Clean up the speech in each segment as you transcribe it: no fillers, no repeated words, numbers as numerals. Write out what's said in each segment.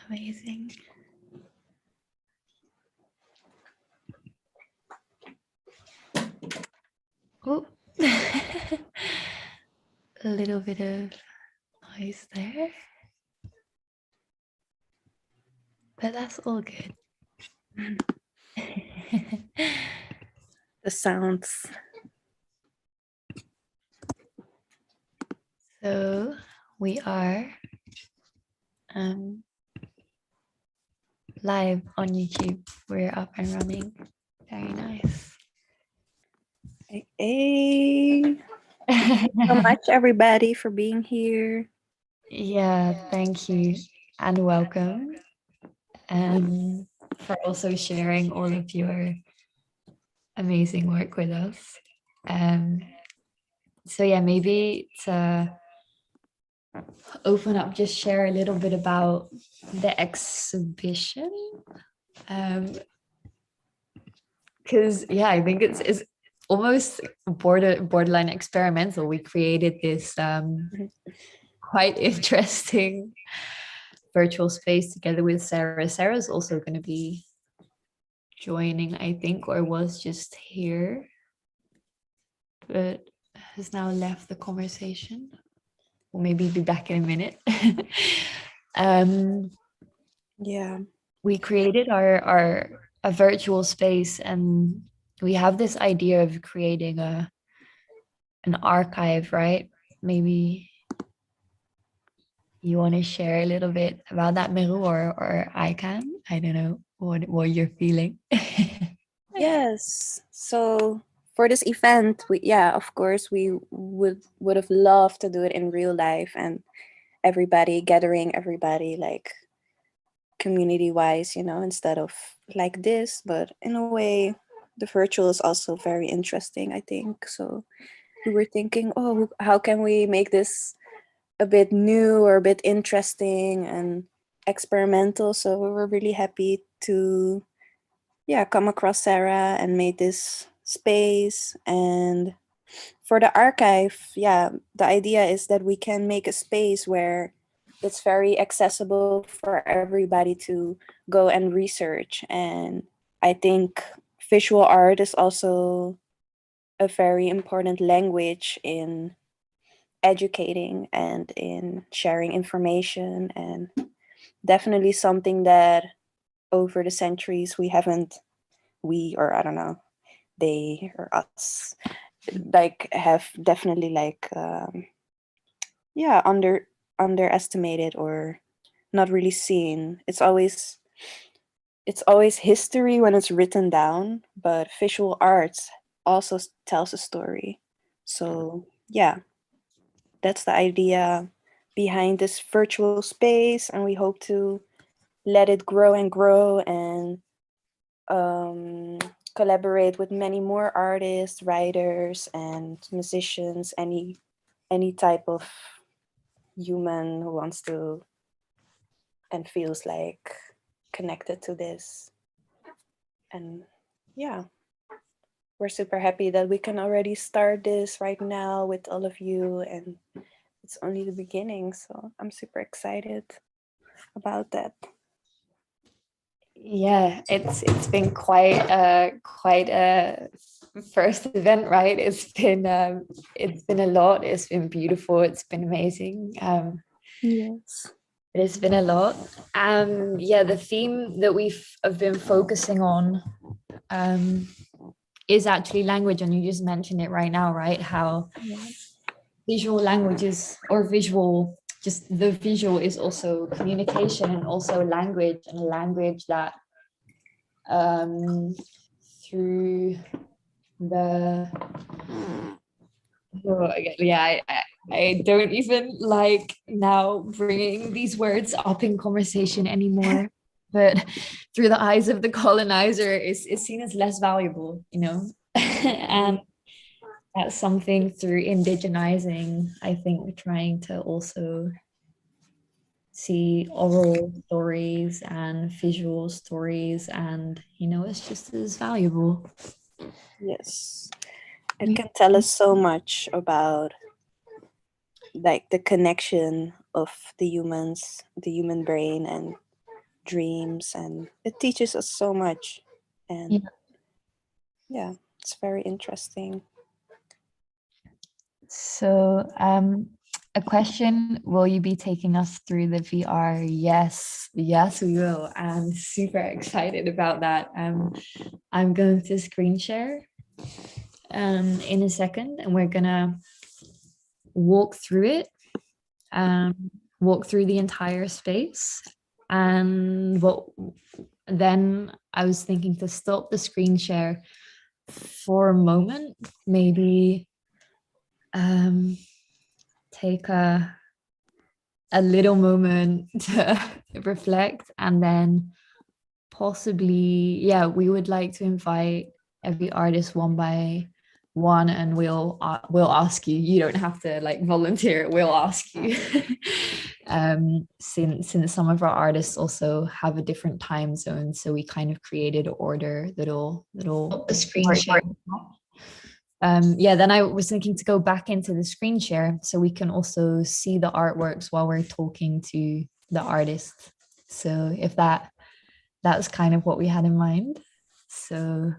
Amazing. Oh, a little bit of noise there, but that's all good. The sounds. So we are live on YouTube. We're up and running. Very nice. Hey. Thank you so much, everybody, for being here. Yeah, thank you and welcome. And for also sharing all of your amazing work with us. So yeah, maybe to open up, just share a little bit about the exhibition. Because yeah, I think it's almost borderline experimental. We created this quite interesting virtual space together with Sarah. Sarah's also going to be joining, I think, or was just here, but has now left the conversation. We'll maybe be back in a minute. Yeah. We created a virtual space, and we have this idea of creating an archive, right? Maybe you want to share a little bit about that, Meru, or I can. I don't know what you're feeling. Yes. So for this event, of course, we would have loved to do it in real life and gathering everybody like community wise, instead of like this. But in a way, the virtual is also very interesting, I think. So we were thinking, oh, how can we make this a bit new or a bit interesting and experimental? So we were really happy to come across Sarah and made this space. And for the archive, the idea is that we can make a space where it's very accessible for everybody to go and research. And I think visual art is also a very important language in educating and in sharing information, and definitely something that over the centuries or I don't know, they or us like have definitely like underestimated or not really seen. It's always history when it's written down, but visual arts also tells a story. So yeah, that's the idea behind this virtual space, and we hope to let it grow and grow and collaborate with many more artists, writers, and musicians, any type of human who wants to and feels like connected to this. And yeah, we're super happy that we can already start this right now with all of you, and it's only the beginning, so I'm super excited about that. Yeah, it's been quite a first event, right? It's been a lot. It's been beautiful. It's been amazing. Yes. It's been a lot. Yeah, the theme that have been focusing on is actually language, and you just mentioned it right now, right? How visual languages or visual, just the visual is also communication and also language, and a language that through the I don't even like now bringing these words up in conversation anymore, but through the eyes of the colonizer is seen as less valuable, and that's something through indigenizing. I think we're trying to also see oral stories and visual stories, and it's just as valuable. Yes. It can tell us so much about like the connection of the human brain and dreams, and it teaches us so much. And yeah, it's very interesting. So, a question, will you be taking us through the VR? Yes, yes, we will. I'm super excited about that. I'm going to screen share in a second, and we're gonna walk through it, walk through the entire space. And what then I was thinking to stop the screen share for a moment, maybe take a little moment to reflect, and then possibly, yeah, we would like to invite every artist one by one, and we'll ask you. You don't have to like volunteer. We'll ask you. Since some of our artists also have a different time zone, so we kind of created an order that'll the screen share. Yeah, then I was thinking to go back into the screen share so we can also see the artworks while we're talking to the artist. So if that's kind of what we had in mind. So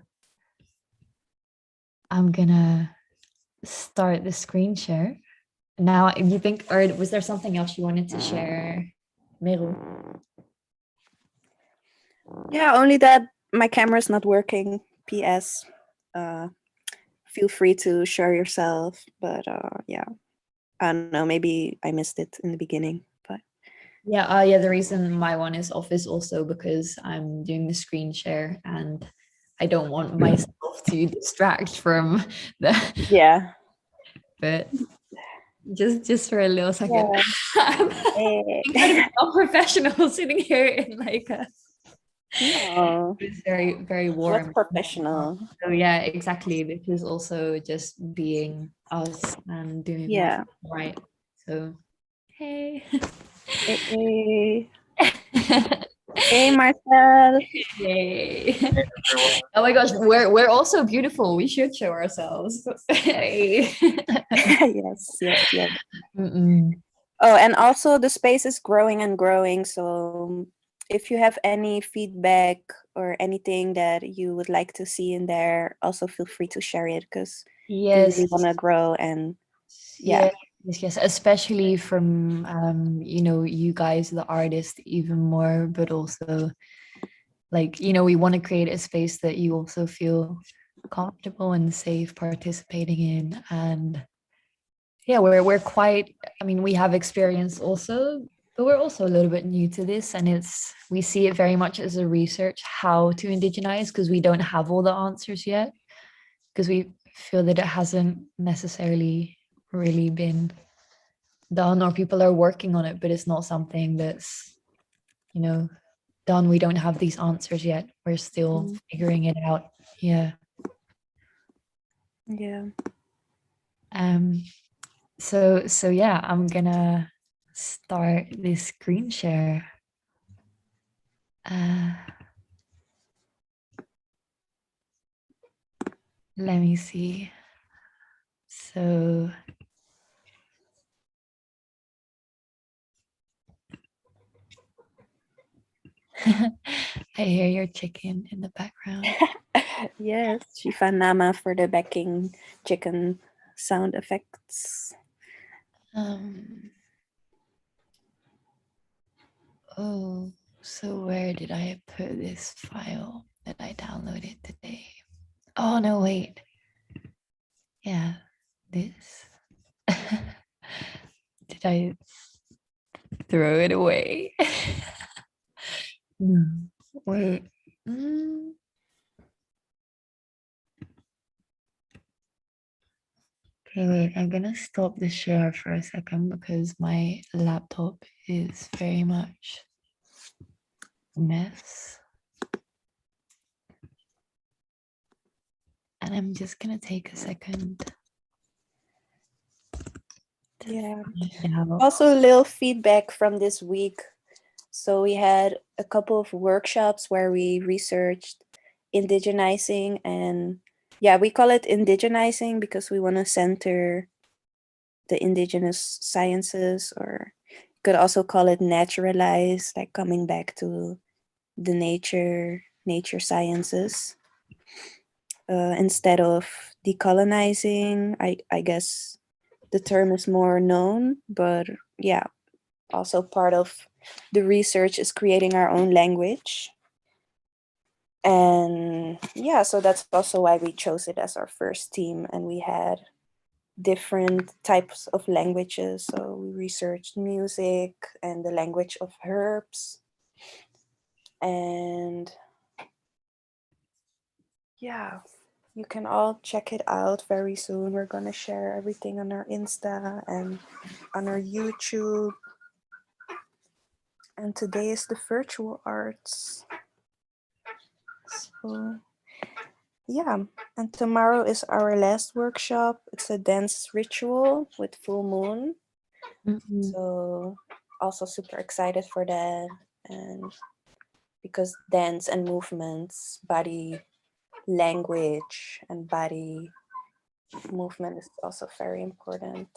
I'm gonna start the screen share. Now, if you think, or was there something else you wanted to share, Meru? Yeah, only that my camera's not working. PS. Feel free to share yourself, but yeah, I don't know. Maybe I missed it in the beginning, but Yeah, the reason my one is off is also because I'm doing the screen share and I don't want myself to distract from the yeah. but just for a little second. Yeah. I'm incredibly unprofessional sitting here in like a No, it's very, very that's warm. professional. So yeah, exactly. This is also just being us and doing Yeah. what's right. So hey. Hey, hey, Marcel. Yay. Oh my gosh, we're also beautiful. We should show ourselves. Hey. Yes, yes, yes. Mm-mm. Oh, and also the space is growing and growing. So if you have any feedback or anything that you would like to see in there, also feel free to share it because we Yes. really want to grow. And Yeah. yeah, Yes, especially from you guys, the artists, even more, but also like, we want to create a space that you also feel comfortable and safe participating in. And yeah, we're quite, I mean, we have experience also, but we're also a little bit new to this, and we see it very much as a research how to indigenize, because we don't have all the answers yet, because we feel that it hasn't necessarily really been done, or people are working on it, but it's not something that's done. We don't have these answers yet. We're still figuring it out. Yeah. yeah. So yeah, I'm gonna start this screen share. Let me see. So I hear your chicken in the background. Yes, Shifanama for the backing chicken sound effects. Oh, so where did I put this file that I downloaded today? Oh no, wait. Yeah, this. Did I throw it away? No. Wait. Okay, wait. I'm gonna stop the share for a second because my laptop is very much a mess. And I'm just gonna take a second. Yeah. Also, a little feedback from this week. So we had a couple of workshops where we researched indigenizing, and yeah, we call it indigenizing because we want to center the indigenous sciences, or you could also call it naturalize, like coming back to the nature sciences instead of decolonizing. I guess the term is more known, but yeah, also part of the research is creating our own language. And yeah, so that's also why we chose it as our first team. And we had different types of languages. So we researched music and the language of herbs. And yeah, you can all check it out very soon. We're going to share everything on our Insta and on our YouTube. And today is the virtual arts. So yeah, and tomorrow is our last workshop. It's a dance ritual with full moon. Mm-hmm. So also super excited for that. And because dance and movements, body language and body movement is also very important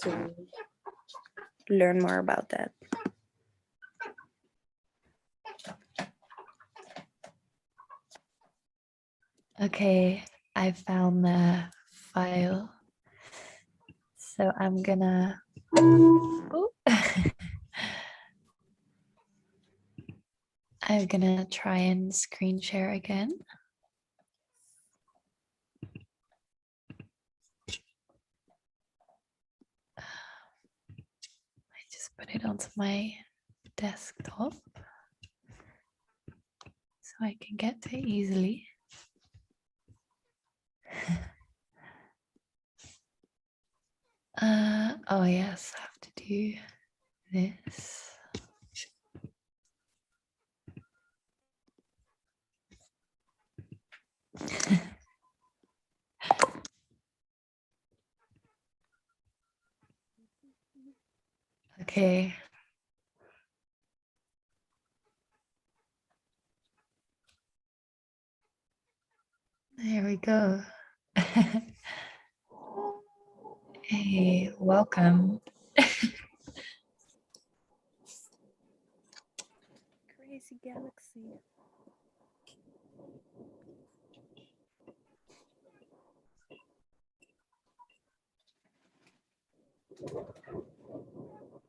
to learn more about that. Okay, I found the file. So I'm gonna I'm gonna try and screen share again. I just put it onto my desktop so I can get to it easily. Oh yes, I have to do this. Okay. There we go. Hey, welcome. Crazy galaxy.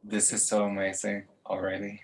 This is so amazing already.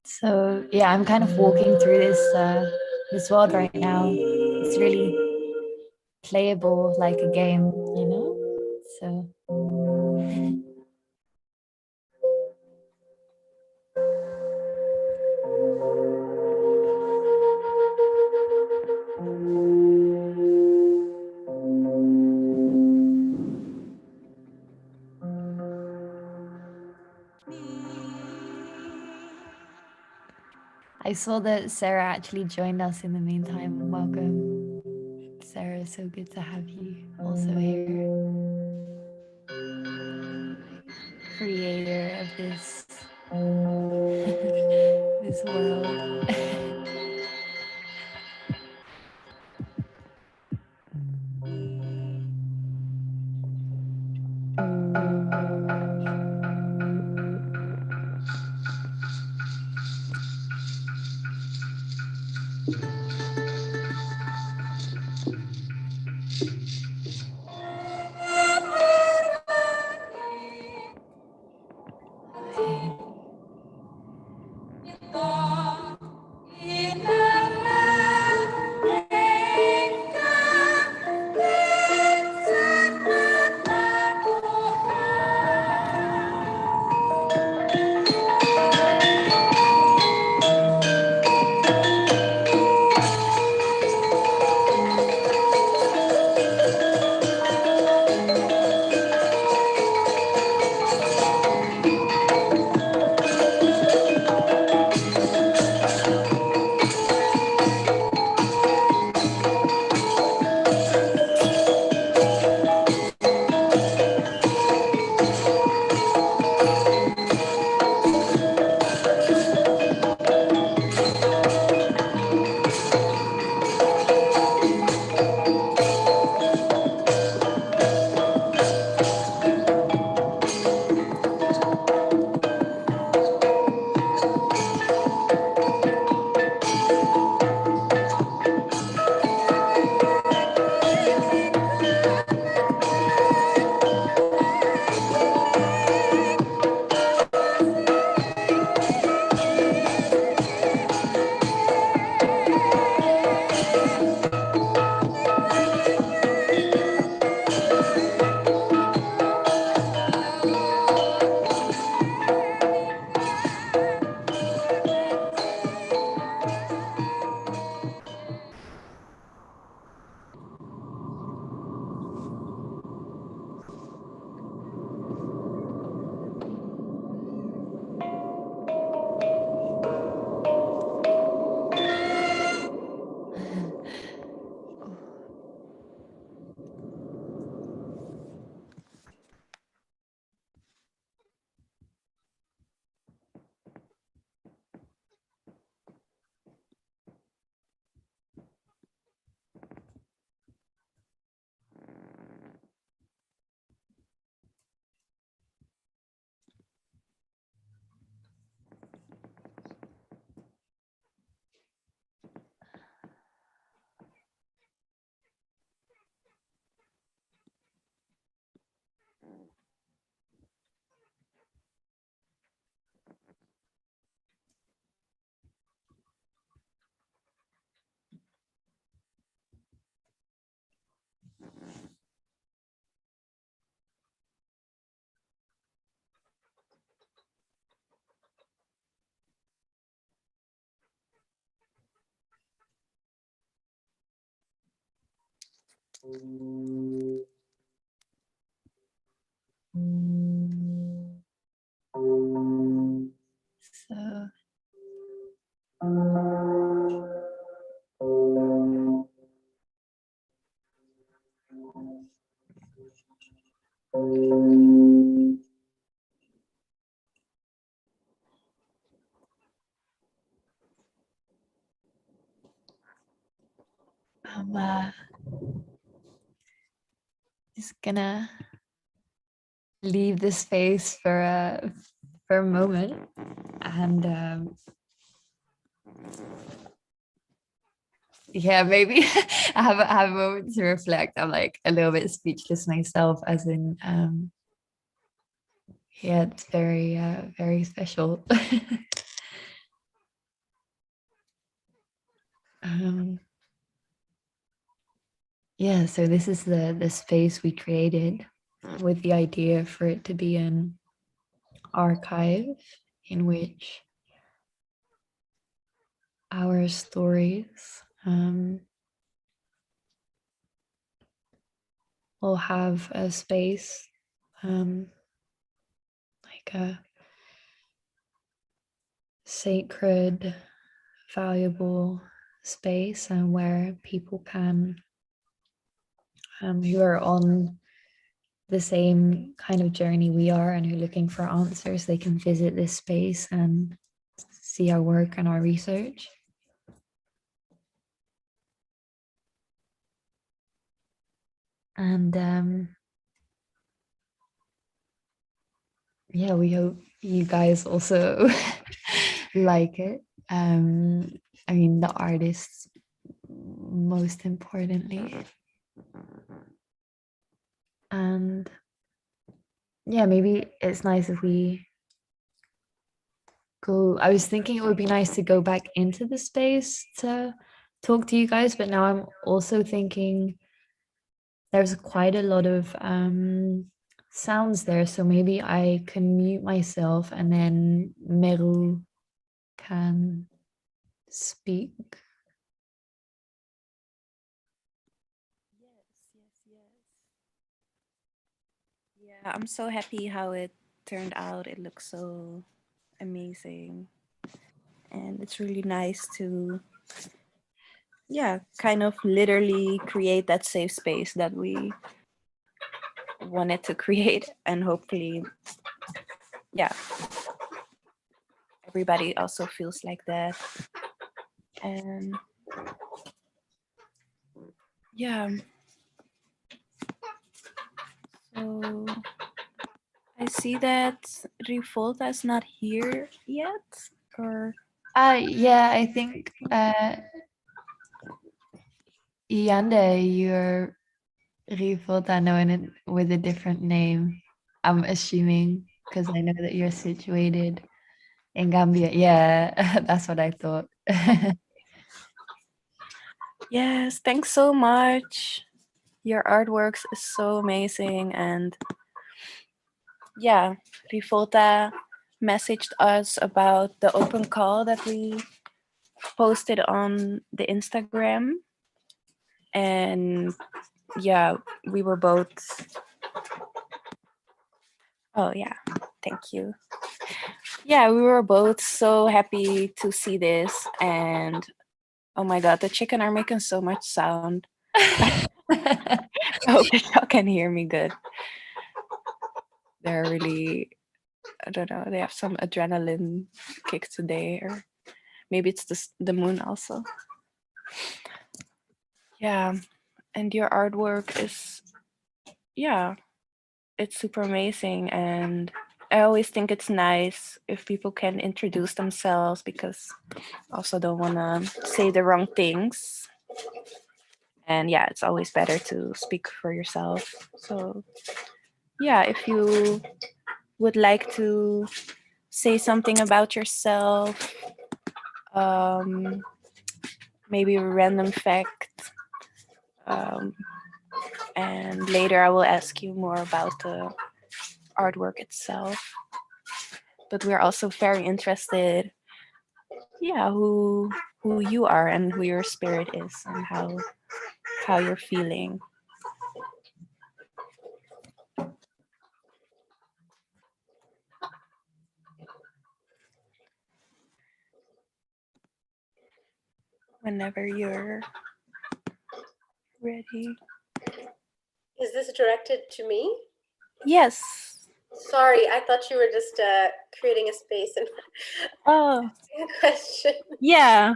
So yeah, I'm kind of walking through this world right now. It's really playable like a game, you know? So I saw that Sarah actually joined us in the meantime. Welcome. Sarah, so good to have you also here. Creator of this this world. So I'm just gonna leave this space for a moment, and yeah, maybe I have a moment to reflect. I'm like a little bit speechless myself, as in yeah, it's very special. um yeah, so this is the space we created with the idea for it to be an archive in which our stories will have a space, like a sacred, valuable space, and where people can, who are on the same kind of journey we are and who are looking for answers, they can visit this space and see our work and our research. And yeah, we hope you guys also like it. I mean, the artists, most importantly. And yeah, maybe it's nice if we go. I was thinking it would be nice to go back into the space to talk to you guys, but now I'm also thinking there's quite a lot of sounds there, so maybe I can mute myself and then Meru can speak. Yeah, I'm so happy how it turned out. It looks so amazing. And it's really nice to, yeah, kind of literally create that safe space that we wanted to create. And hopefully, yeah, everybody also feels like that. And yeah, so I see that Rivolta is not here yet, or Yeah, I think Yande, you're Rifota knowing it with a different name. I'm assuming because I know that you're situated in Gambia. Yeah, that's what I thought. yes, thanks so much. Your artworks is so amazing, and yeah, Rifota messaged us about the open call that we posted on the Instagram, and yeah, we were both. Oh yeah, thank you. Yeah, we were both so happy to see this, and oh my god, the chicken are making so much sound. I hope y'all can hear me good. They're really, I don't know, they have some adrenaline kick today, or maybe it's the moon also. Yeah, and your artwork is, yeah, it's super amazing. And I always think it's nice if people can introduce themselves, because I also don't want to say the wrong things. And yeah, it's always better to speak for yourself. So yeah, if you would like to say something about yourself, maybe a random fact, and later I will ask you more about the artwork itself. But we're also very interested, yeah, who you are and who your spirit is and how you're feeling. Whenever you're ready. Is this directed to me? Yes. Sorry, I thought you were just creating a space and Oh, asking a question. yeah.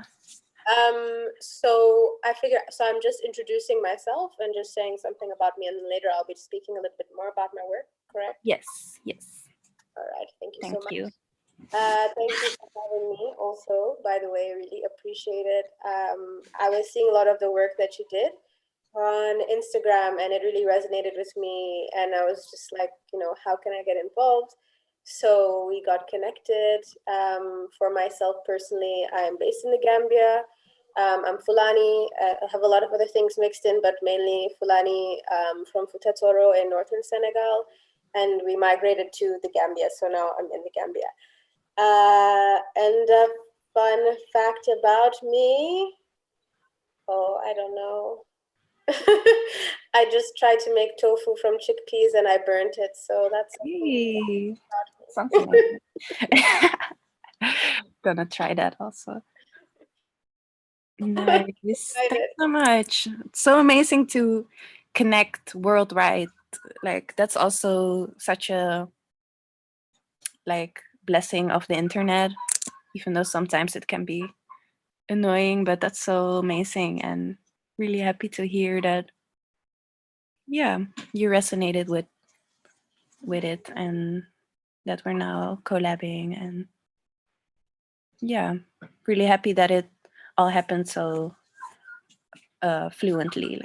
So I'm just introducing myself and just saying something about me, and then later I'll be speaking a little bit more about my work, correct? Yes. Yes. All right, thank you so Thank much. you. Thank you for having me also, by the way, really appreciate it. I was seeing a lot of the work that you did on Instagram, and it really resonated with me, and I was just like, how can I get involved? So we got connected. For myself personally, I'm based in the Gambia. I'm Fulani. I have a lot of other things mixed in, but mainly Fulani, from Futa Toro in northern Senegal, and we migrated to the Gambia, so now I'm in the Gambia. And a fun fact about me, oh, I don't know. I just tried to make tofu from chickpeas and I burnt it, so that's Hey. Something like that. Gonna try that also. Nice. Thanks so much. It's so amazing to connect worldwide. Like that's also such a blessing of the internet, even though sometimes it can be annoying, but that's so amazing and really happy to hear that. Yeah, you resonated with it and that we're now collabing, and yeah, really happy that it all happened so fluently.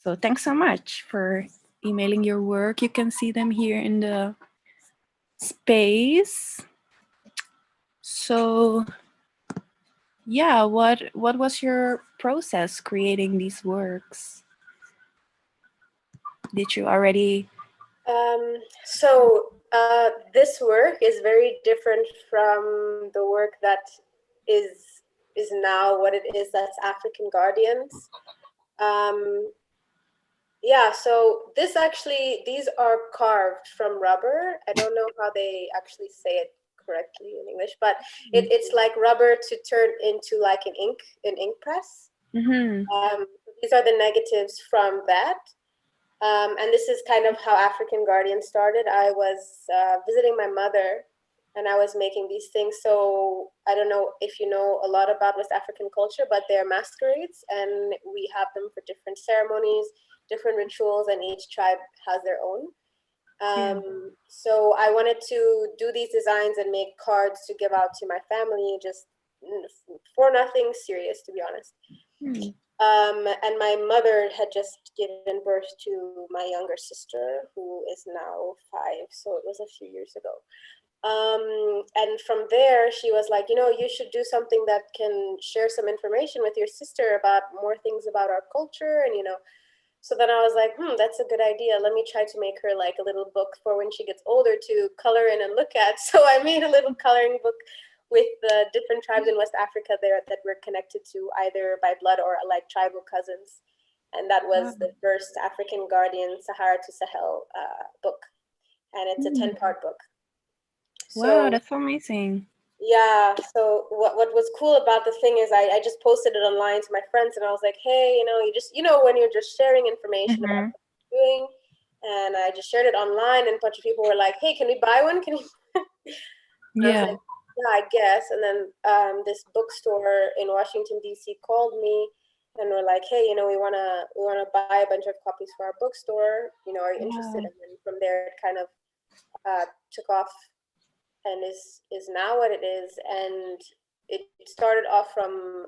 So thanks so much for emailing your work. You can see them here in the space. So yeah, what was your process creating these works? Did you already? This work is very different from the work that is now what it is. That's African Guardians. Yeah, so these are carved from rubber. I don't know how they actually say it correctly in English, but it's like rubber to turn into like an ink press. Mm-hmm. These are the negatives from that. And this is kind of how African Guardian started. I was visiting my mother and I was making these things. So I don't know if you know a lot about West African culture, but they're masquerades and we have them for different ceremonies, different rituals, and each tribe has their own. So I wanted to do these designs and make cards to give out to my family, just for nothing serious, to be honest. And my mother had just given birth to my younger sister, who is now 5. So it was a few years ago. And from there, she was like, you should do something that can share some information with your sister about more things about our culture. And, so then I was like, that's a good idea. Let me try to make her like a little book for when she gets older to color in and look at. So I made a little coloring book with the different tribes in West Africa there that we're connected to either by blood or like tribal cousins. And that was the first African Guardian Sahara to Sahel book. And it's a 10-part book. Wow, that's so amazing. Yeah, so what was cool about the thing is I just posted it online to my friends and I was like, hey, you just, when you're just sharing information about what you're doing, and I just shared it online and a bunch of people were like, hey, can we buy one? Can you? I was like, yeah, I guess. And then this bookstore in Washington, D.C. called me and were like, hey, we wanna buy a bunch of copies for our bookstore. Are you interested? And then from there it kind of took off and is now what it is. And it started off from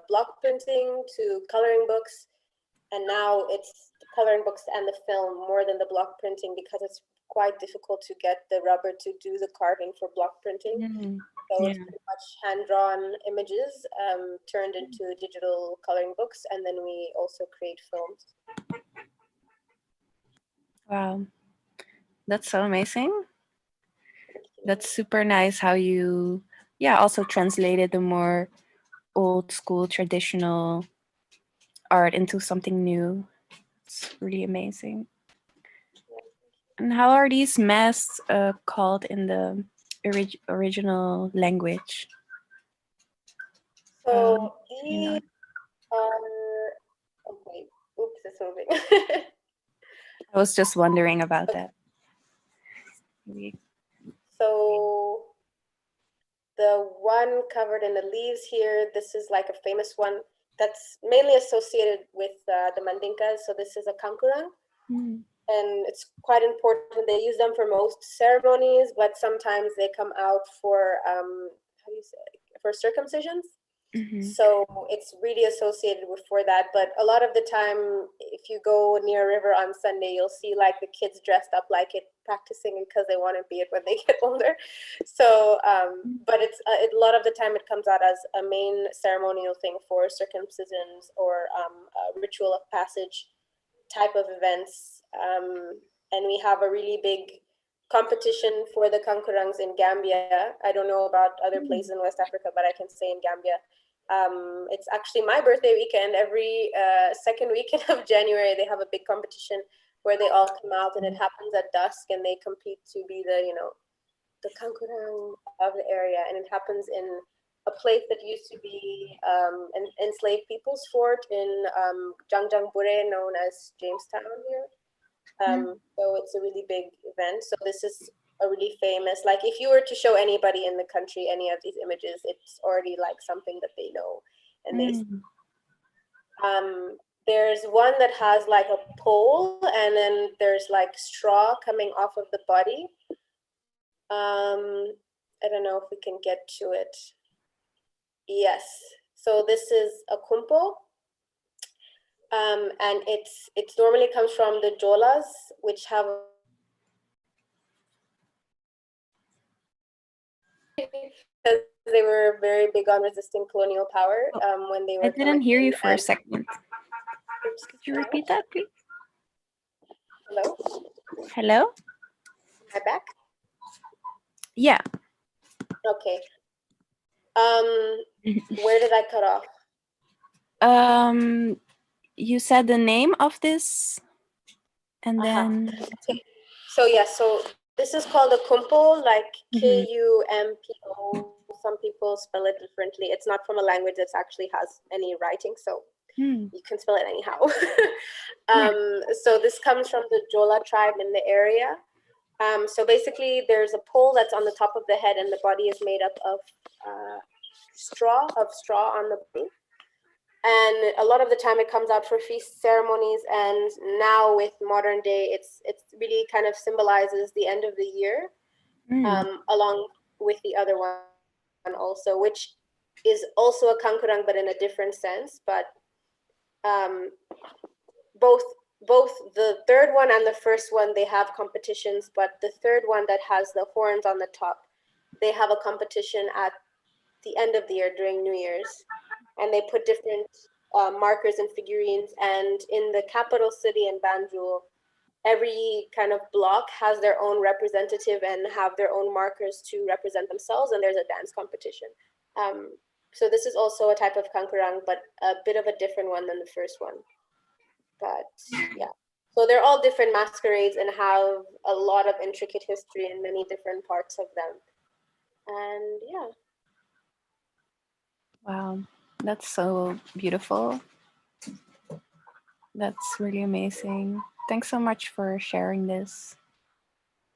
block printing to coloring books, and now it's the coloring books and the film more than the block printing, because it's quite difficult to get the rubber to do the carving for block printing. So it's pretty much hand-drawn images turned into digital coloring books, and then we also create films. Wow, that's so amazing. That's super nice how you, also translated the more old school traditional art into something new. It's really amazing. And how are these masks called in the original language? So you know. these are okay. Oops, it's moving. I was just wondering about that. Maybe. So the one covered in the leaves here, this is like a famous one that's mainly associated with the Mandinkas. So this is a kankurang, and it's quite important. They use them for most ceremonies, but sometimes they come out for how do you say, for circumcisions. So it's really associated with for that. But a lot of the time, if you go near a river on Sunday, you'll see like the kids dressed up like it, practicing it because they want to be it when they get older. So, but it's a lot of the time it comes out as a main ceremonial thing for circumcisions or ritual of passage type of events. And we have a really big competition for the kankurangs in Gambia. I don't know about other places in West Africa, but I can say in Gambia, it's actually my birthday weekend. Every second weekend of January, they have a big competition where they all come out, and it happens at dusk, and they compete to be the, you know, the kankurang of the area, and it happens in a place that used to be an enslaved people's fort in Jangjang-Bure, known as Jamestown here. So it's a really big event. So this is a really famous, like if you were to show anybody in the country any of these images, it's already like something that they know. And they there's one that has like a pole, and then there's like straw coming off of the body. I don't know if we can get to it. Yes. So this is a kumpo. And it's normally comes from the Jolas, which have because they were very big on resisting colonial power when they were. I didn't hear you for a second. Could you repeat that, please? Hello? Hello? Am I back? Yeah. Okay. Where did I cut off? You said the name of this, and then. Okay. So yeah, so this is called a kumpo, like Kumpo. Some people spell it differently. It's not from a language that actually has any writing, so you can spell it anyhow. So this comes from the Jola tribe in the area. So basically, there's a pole that's on the top of the head, and the body is made up of straw on the body. And a lot of the time it comes out for feast ceremonies, and now with modern day it's really kind of symbolizes the end of the year, along with the other one also, which is also a kankurang but in a different sense. But both the third one and the first one, they have competitions, but the third one that has the horns on the top, they have a competition at the end of the year during New Year's, and they put different markers and figurines. And in the capital city in Banjul, every kind of block has their own representative and have their own markers to represent themselves, and there's a dance competition. So this is also a type of kankurang, but a bit of a different one than the first one. But yeah, so they're all different masquerades and have a lot of intricate history in many different parts of them. And yeah. Wow, that's so beautiful. That's really amazing. Thanks so much for sharing this.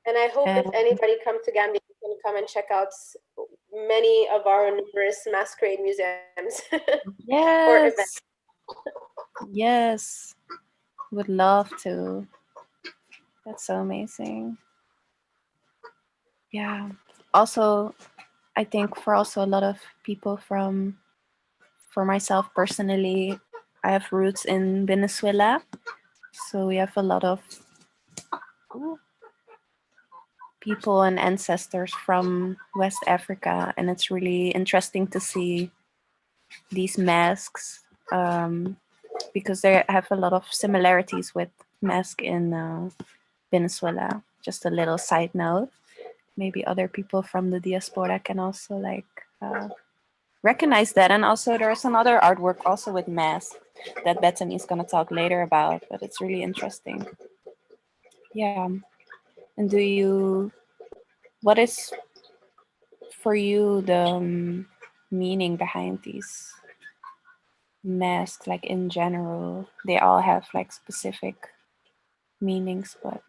And I hope if anybody comes to Gambia, you can come and check out many of our numerous masquerade museums. Yes. Or events. Yes. Would love to. That's so amazing. Yeah. Also, I think for also a lot of people for myself personally, I have roots in Venezuela. So we have a lot of people and ancestors from West Africa, and it's really interesting to see these masks because they have a lot of similarities with masks in Venezuela. Just a little side note. Maybe other people from the diaspora can also recognize that. And also there's another artwork also with masks that Bethany is going to talk later about, but it's really interesting. Yeah. And what is for you meaning behind these masks, like in general. They all have like specific meanings, but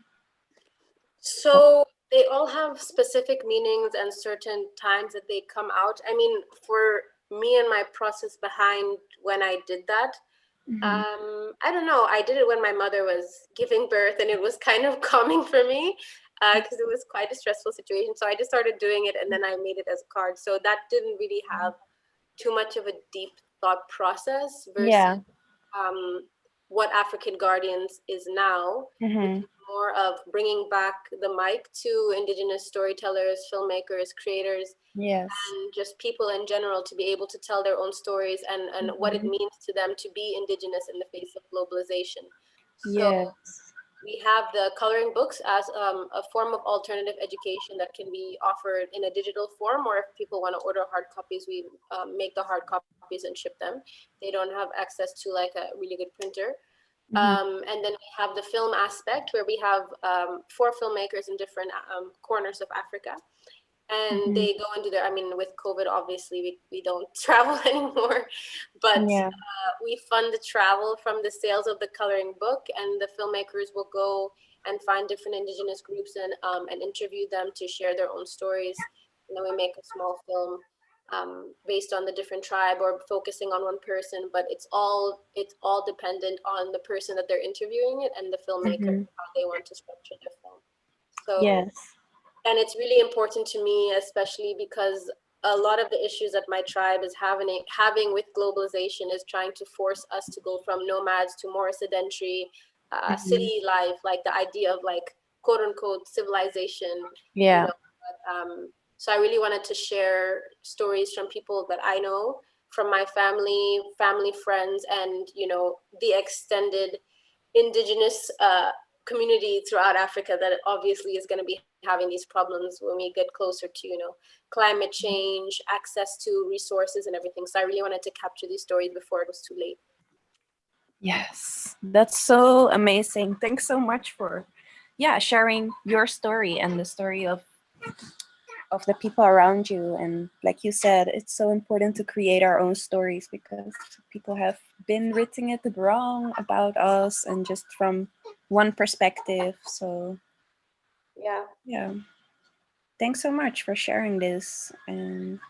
So they all have specific meanings and certain times that they come out. I mean, for me and my process behind when I did that, I don't know. I did it when my mother was giving birth, and it was kind of calming for me because it was quite a stressful situation. So I just started doing it, and then I made it as a card. So that didn't really have too much of a deep thought process versus yeah. what African Guardians is now, which is more of bringing back the mic to Indigenous storytellers, filmmakers, creators, Yes. and just people in general to be able to tell their own stories and what it means to them to be Indigenous in the face of globalization. Yes. So we have the coloring books as a form of alternative education that can be offered in a digital form, or if people want to order hard copies, we make the hard copies and ship them. They don't have access to like a really good printer. And then we have the film aspect where we have 4 filmmakers in different corners of Africa. And they go into their, I mean, with COVID, obviously, we don't travel anymore, but Yeah. we fund the travel from the sales of the coloring book, and the filmmakers will go and find different Indigenous groups and interview them to share their own stories. And then we make a small film based on the different tribe or focusing on one person, but it's all dependent on the person that they're interviewing it and the filmmaker, how they want to structure their film. So Yes. and it's really important to me, especially because a lot of the issues that my tribe is having with globalization is trying to force us to go from nomads to more sedentary city life, like the idea of like quote unquote civilization. Yeah. You know, but, so I really wanted to share stories from people that I know, from my family, friends, and the extended Indigenous community throughout Africa that obviously is going to be having these problems when we get closer to climate change, access to resources and everything. So I really wanted to capture these stories before it was too late. Yes, that's so amazing. Thanks so much for sharing your story and the story of the people around you. And like you said, it's so important to create our own stories because people have been written it wrong about us and just from one perspective. So yeah, thanks so much for sharing this. And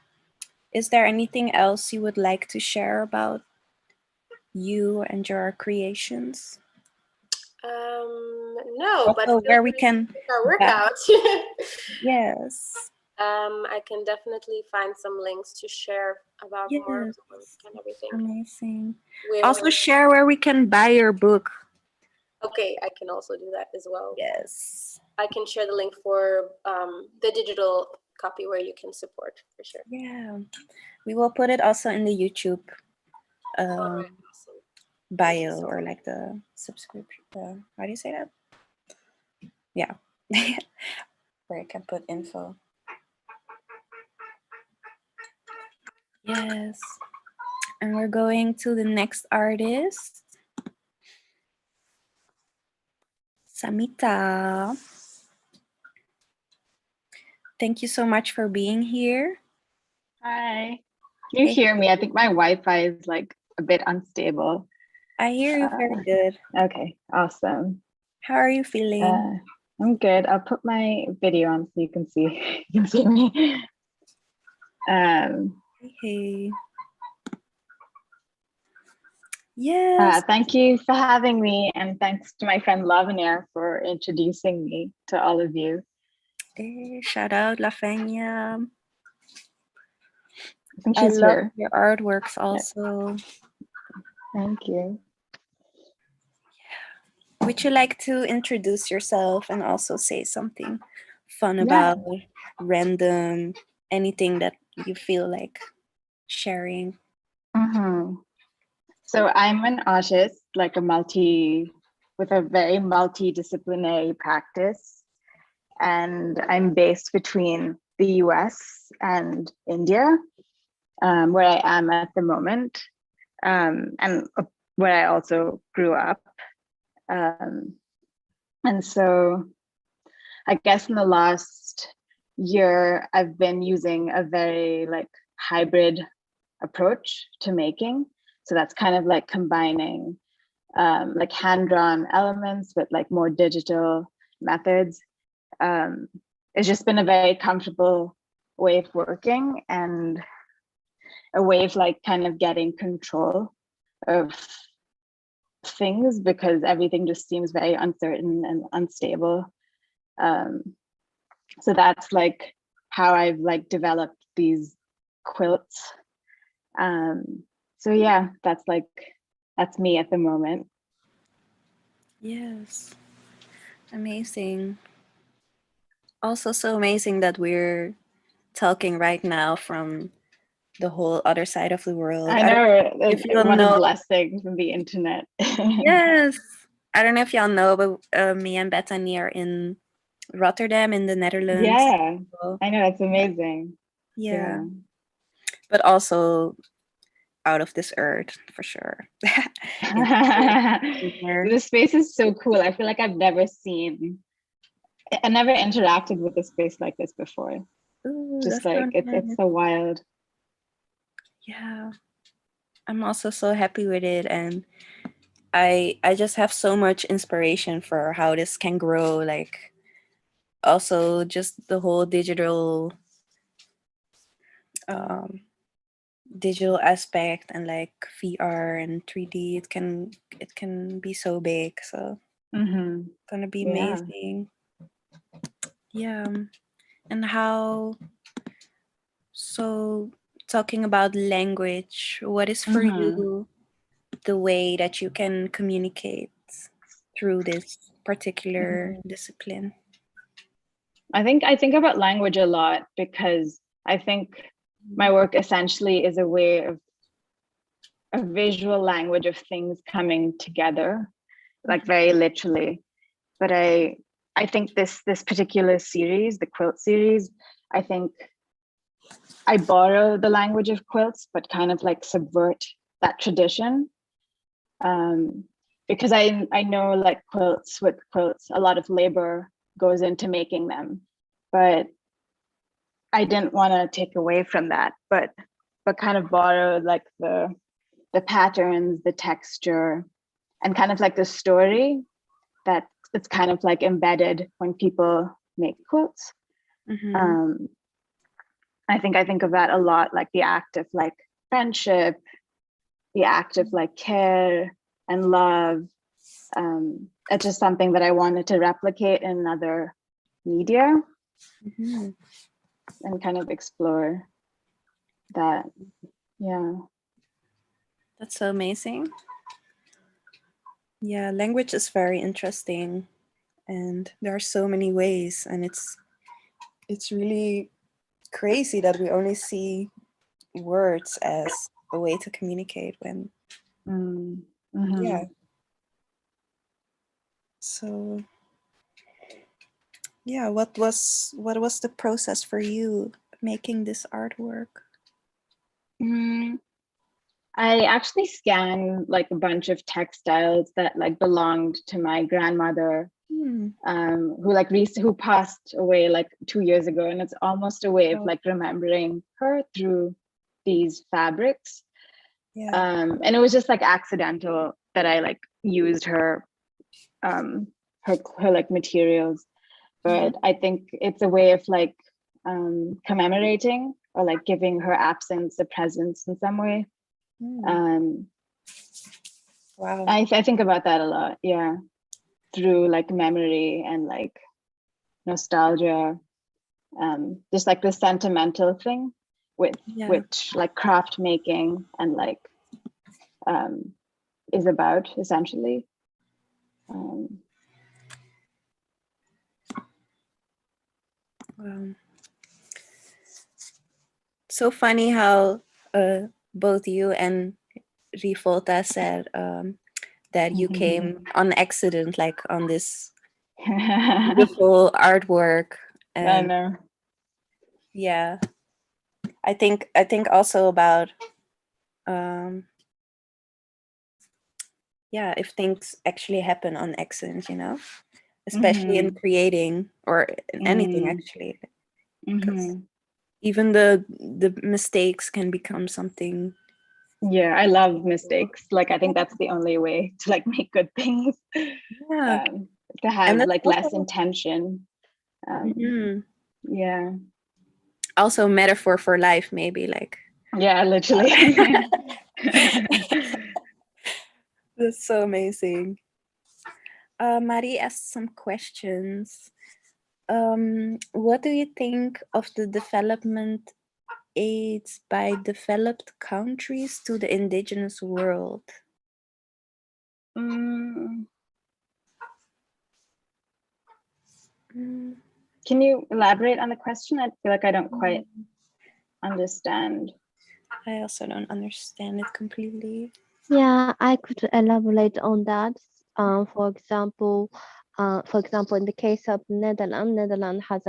is there anything else you would like to share about you and your creations? No, but Also, where we can our workout. Yes. I can definitely find some links to share about more of the work and everything. Amazing. Also share where we can buy your book. Okay, I can also do that as well. Yes. I can share the link for the digital copy where you can support for sure. Yeah. We will put it also in the YouTube Awesome. bio or like the subscription. How do you say that? Yeah. Where I can put info. Yes. And we're going to the next artist. Samita. Thank you so much for being here. Hi. Can you hear me? I think my Wi-Fi is like a bit unstable. I hear you very good. Okay, awesome. How are you feeling? I'm good. I'll put my video on so you can see me. Hey. Yes. Thank you for having me, and thanks to my friend Lavinier for introducing me to all of you. Hey, shout out Lafenia. I think she's love here. Your artworks also. Thank you. Would you like to introduce yourself and also say something fun about random, anything that you feel like sharing? So I'm an artist, like with a very multidisciplinary practice. And I'm based between the US and India, where I am at the moment, and where I also grew up. And so I guess in the last year, I've been using a very hybrid approach to making. So that's kind of like combining like hand-drawn elements with like more digital methods. It's just been a very comfortable way of working and a way of like kind of getting control of things, because everything just seems very uncertain and unstable. So that's like how I've like developed these quilts. So yeah, that's me at the moment. Yes. Amazing. Also so amazing that we're talking right now from the whole other side of the world. I I don't know, know if you what a know. blessing from the internet. Yes. I don't know if y'all know, but me and Bethany are in Rotterdam in the Netherlands. Yeah, So, I know, it's amazing. yeah. But also out of this earth for sure. The space is so cool. I feel like I never interacted with a space like this before. Ooh, Just that's so like it's nice. so wild. Yeah. I'm also so happy with it, and I just have so much inspiration for how this can grow, like also just the whole um digital aspect and like VR and 3D. It can be so big, so Mm-hmm. gonna be Yeah. amazing. Yeah. And how, so talking about language, what is for Mm-hmm. you the way that you can communicate through this particular discipline? I think about language a lot, because I think my work essentially is a way of a visual language of things coming together, like very literally. But I think this particular series, the quilt series, I think I borrow the language of quilts, but kind of like subvert that tradition. Because I know like with quilts, a lot of labor goes into making them, but I didn't want to take away from that, but kind of borrow like the patterns, the texture, and kind of like the story that it's kind of like embedded when people make quilts. Mm-hmm. I think of that a lot, like the act of like friendship, the act of like care and love. It's just something that I wanted to replicate in another media. Mm-hmm. And kind of explore that. Yeah. That's so amazing. Yeah, language is very interesting, and there are so many ways, and it's really crazy that we only see words as a way to communicate when Mm-hmm. yeah. So yeah, what was the process for you making this artwork? I actually scanned like a bunch of textiles that like belonged to my grandmother, who like who passed away like 2 years ago, and it's almost a way of like remembering her through these fabrics. Yeah. And it was just like accidental that I like used her like materials, but I think it's a way of like commemorating or like giving her absence a presence in some way. Wow. I think about that a lot, yeah, through like memory and like nostalgia, just like the sentimental thing with which like craft making and like is about essentially. Wow. So funny how both you and Rifolta said that you came on accident, like on this beautiful artwork. And I know. yeah, I think also about yeah, if things actually happen on accident, especially in creating or in anything actually. even the mistakes can become something. Yeah, I love mistakes. Like, I think that's the only way to like make good things. Yeah. To have that's like less also- intention. Mhm. Yeah. Also metaphor for life, maybe, like. Yeah, literally. That's so amazing. Mari asked some questions. What do you think of the development aids by developed countries to the indigenous world? Mm, Mm, can you elaborate on the question? I feel like I don't quite understand. I also don't understand it completely. Yeah, I could elaborate on that. For example, in the case of Netherlands has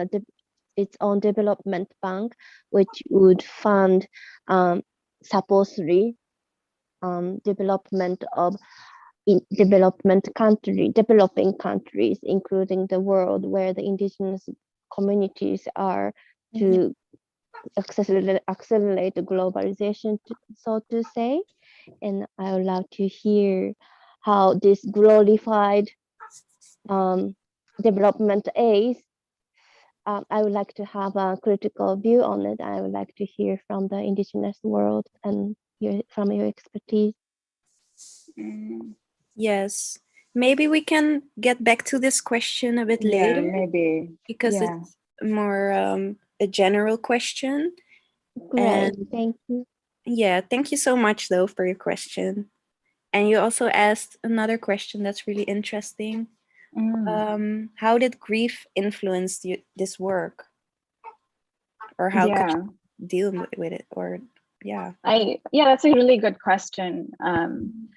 its own development bank, which would fund supposedly development of in developing countries, including the world where the indigenous communities are, to accelerate the globalization, so to say. And I would like to hear how this glorified development is. I would like to have a critical view on it. I would like to hear from the indigenous world and hear from your expertise. Mm, Yes. Maybe we can get back to this question a bit yeah, later, maybe. because Yeah. it's more a general question. Great, And thank you. yeah, thank you so much though for your question. And you also asked another question that's really interesting. How did grief influence this work? Or how could Yeah. you deal with it? Or yeah. Yeah, that's a really good question.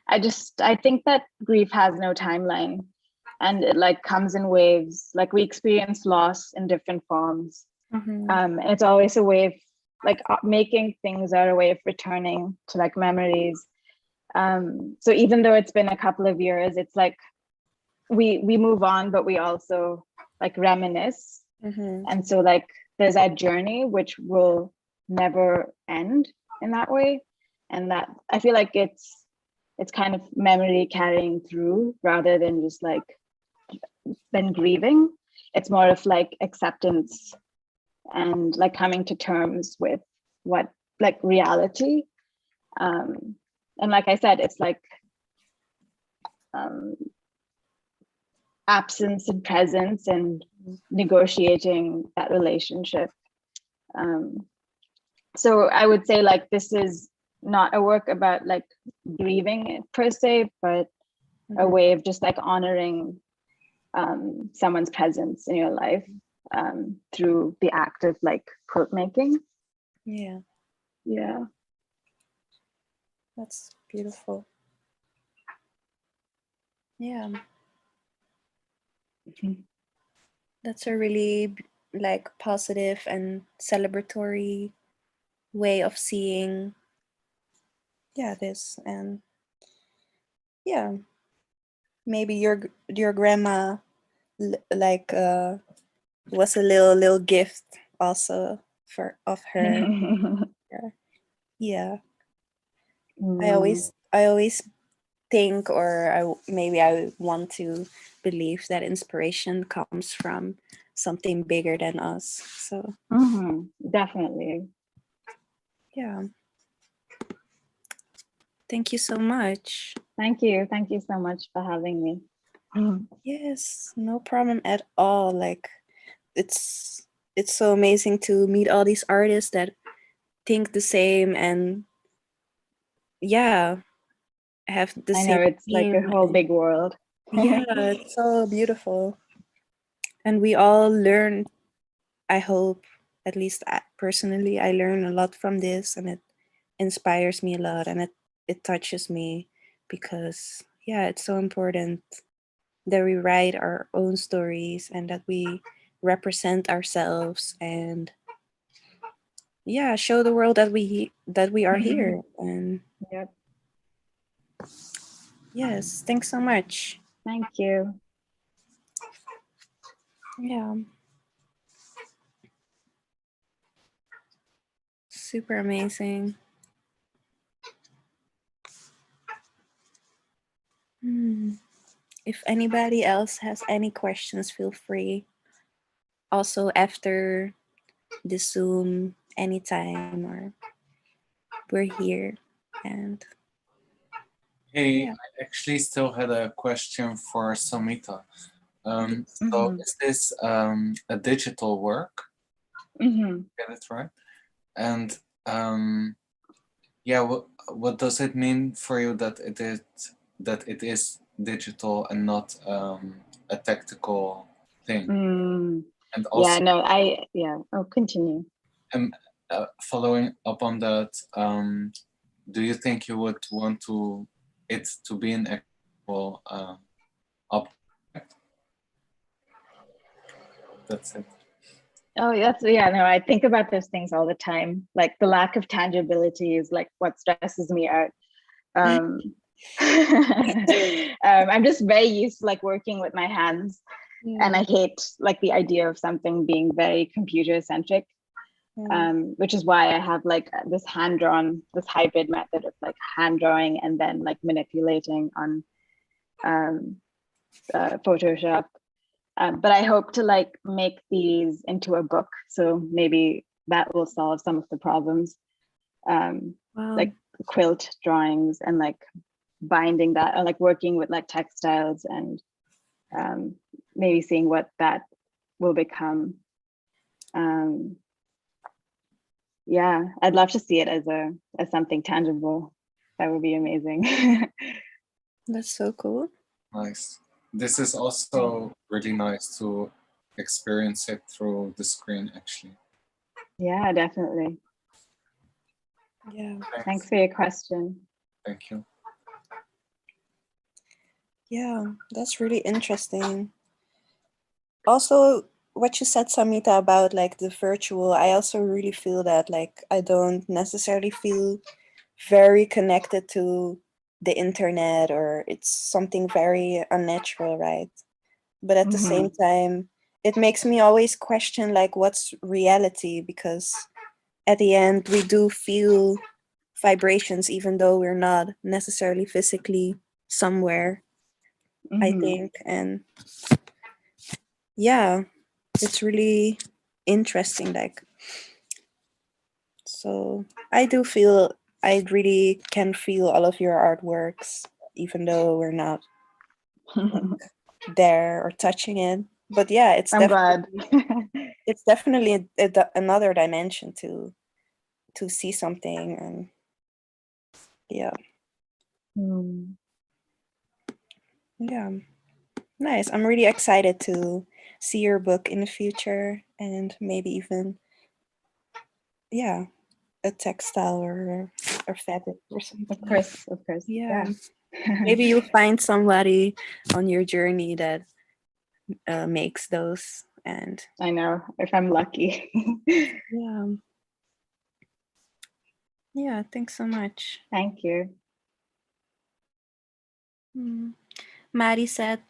I think that grief has no timeline, and it like comes in waves. Like, we experience loss in different forms. And it's always a way of like making things are a way of returning to like memories. So even though it's been a couple of years, it's like we move on, but we also like reminisce. And so like there's that journey which will never end in that way. And that I feel like it's kind of memory carrying through rather than just like then grieving. It's more of like acceptance and like coming to terms with what like reality. And like I said, it's like absence and presence and negotiating that relationship. So I would say like this is not a work about like grieving per se, but a way of just like honoring someone's presence in your life through the act of like quilt making. Yeah. Yeah. That's beautiful. Yeah. That's a really like positive and celebratory way of seeing this. And yeah, maybe your grandma like was a little gift also of her. Yeah. I always think, or maybe I want to believe that inspiration comes from something bigger than us. So definitely. yeah. Thank you so much. Thank you so much for having me. Yes, no problem at all. Like it's so amazing to meet all these artists that think the same and have the I same know, it's like a theme. whole big world. Yeah, it's so beautiful. And we all learn, I hope, at least personally, I learn a lot from this, and it inspires me a lot, and it touches me, because it's so important that we write our own stories and that we represent ourselves and show the world that we are here. And Yep. yes, thanks so much. Thank you. Yeah. Super amazing. If anybody else has any questions, feel free. Also, after the Zoom, anytime, or we're here. And Hey, yeah. I actually still had a question for Samita. So Mhm. is this a digital work? Mhm. Get it right? And yeah, what does it mean for you that it is digital and not a tactical thing? Mm. And Yeah, also, no, oh, continue. following up on that, do you think you would want it to be an actual object? That's it. Oh, yeah, no, I think about those things all the time. Like the lack of tangibility is like what stresses me out. Um, I'm just very used to like working with my hands, and I hate like the idea of something being very computer centric. Which is why I have like this this hybrid method of like hand drawing and then like manipulating on Photoshop. But I hope to like make these into a book, so maybe that will solve some of the problems, like quilt drawings and like binding that, or like working with like textiles and maybe seeing what that will become. Yeah, I'd love to see it as something tangible. That would be amazing. That's so cool. Nice. This is also really nice to experience it through the screen, actually. Yeah, definitely. Yeah. Thanks for your question. Thank you. Yeah, that's really interesting. Also, what you said, Samita, about like the virtual, I also really feel that like I don't necessarily feel very connected to the internet, or it's something very unnatural, right? But at the same time, it makes me always question like what's reality, because at the end we do feel vibrations even though we're not necessarily physically somewhere, I think. And yeah, it's really interesting, like, so I do feel I really can feel all of your artworks even though we're not there or touching it. But yeah, it's I'm glad. it's definitely another dimension to see something. And yeah. Yeah, nice. I'm really excited to see your book in the future, and maybe even, yeah, a textile or fabric or something. Of course. Yeah. Maybe you'll find somebody on your journey that makes those. And I know, if I'm lucky. Yeah, thanks so much. Thank you. Maddie said,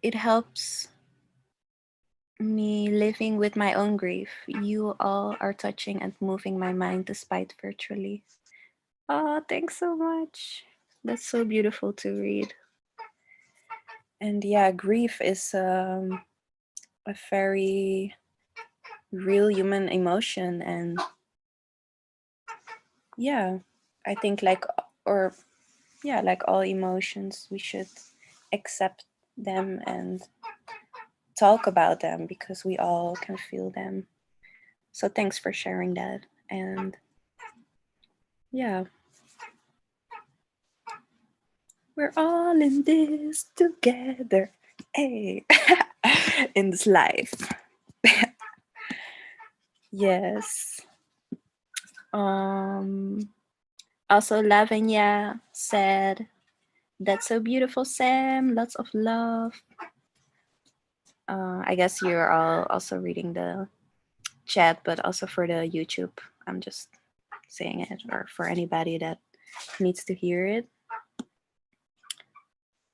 it helps me living with my own grief. You all are touching and moving my mind despite virtually. Oh, thanks so much. That's so beautiful to read. And yeah, grief is a very real human emotion. And yeah, I think like all emotions, we should accept them and talk about them, because we all can feel them. So thanks for sharing that. And yeah, we're all in this together, hey, in this life. Yes. Also, Lavanya said, that's so beautiful, Sam. Lots of love. I guess you're all also reading the chat, but also for the YouTube, I'm just saying it, or for anybody that needs to hear it.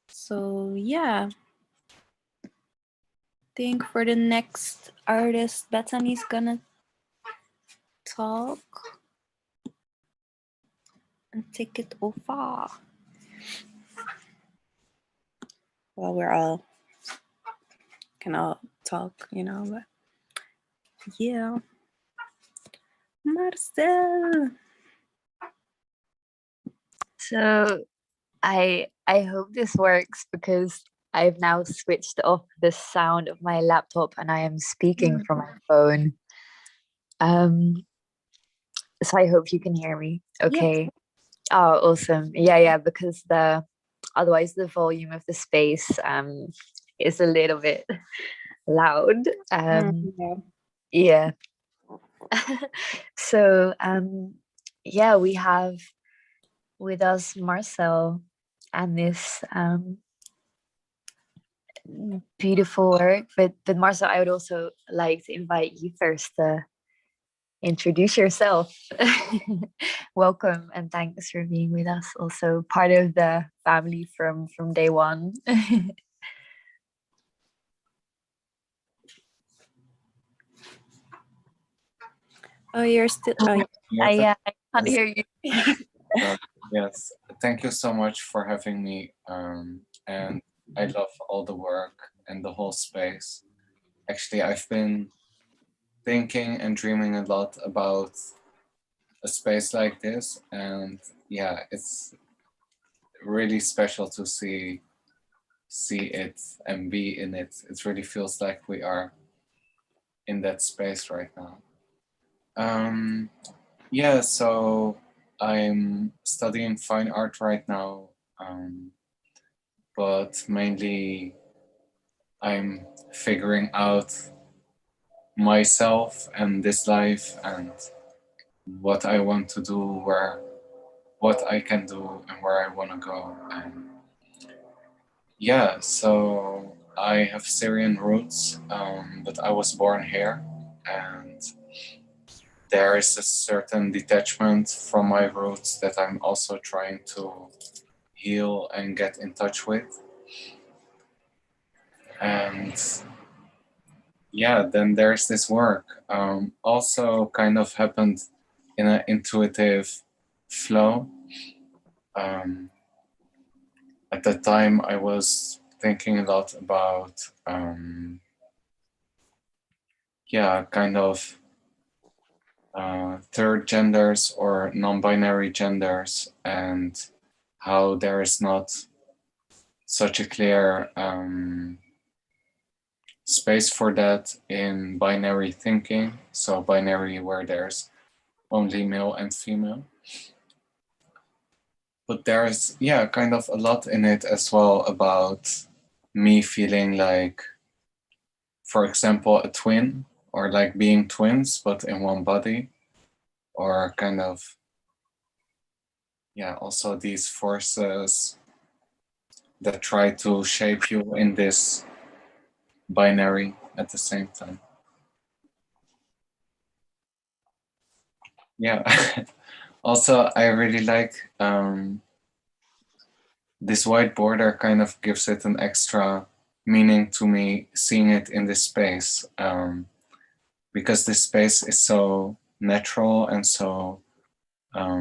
So yeah, I think for the next artist, Bethany's gonna talk. and take it over. Well, we're all can all talk, you know, but yeah. Marcel. So I hope this works because I've now switched off the sound of my laptop and I am speaking from my phone. So I hope you can hear me. Okay. Oh, awesome. Yeah, because otherwise the volume of the space is a little bit loud. Yeah. So yeah, we have with us Marcel and this beautiful work. But Marcel, I would also like to invite you first to introduce yourself. Welcome and thanks for being with us. Also part of the family from day one. Oh, you're still. Oh, I can't hear you. Yes, thank you so much for having me. And I love all the work and the whole space. Actually, I've been thinking and dreaming a lot about a space like this, and yeah, it's really special to see it and be in it. It really feels like we are in that space right now. Yeah, so I'm studying fine art right now, but mainly I'm figuring out myself and this life and what I want to do, what I can do, and where I want to go. And yeah, so I have Syrian roots, but I was born here, and there is a certain detachment from my roots that I'm also trying to heal and get in touch with. And yeah, then there's this work. Also kind of happened in an intuitive flow. At the time, I was thinking a lot about, kind of third genders or non-binary genders, and how there is not such a clear space for that in binary thinking. So binary where there's only male and female. But there's, kind of a lot in it as well about me feeling like, for example, a twin, or like being twins, but in one body, or kind of, also these forces that try to shape you in this binary at the same time. Yeah. Also, I really like this white border kind of gives it an extra meaning to me, seeing it in this space, because this space is so natural and so, how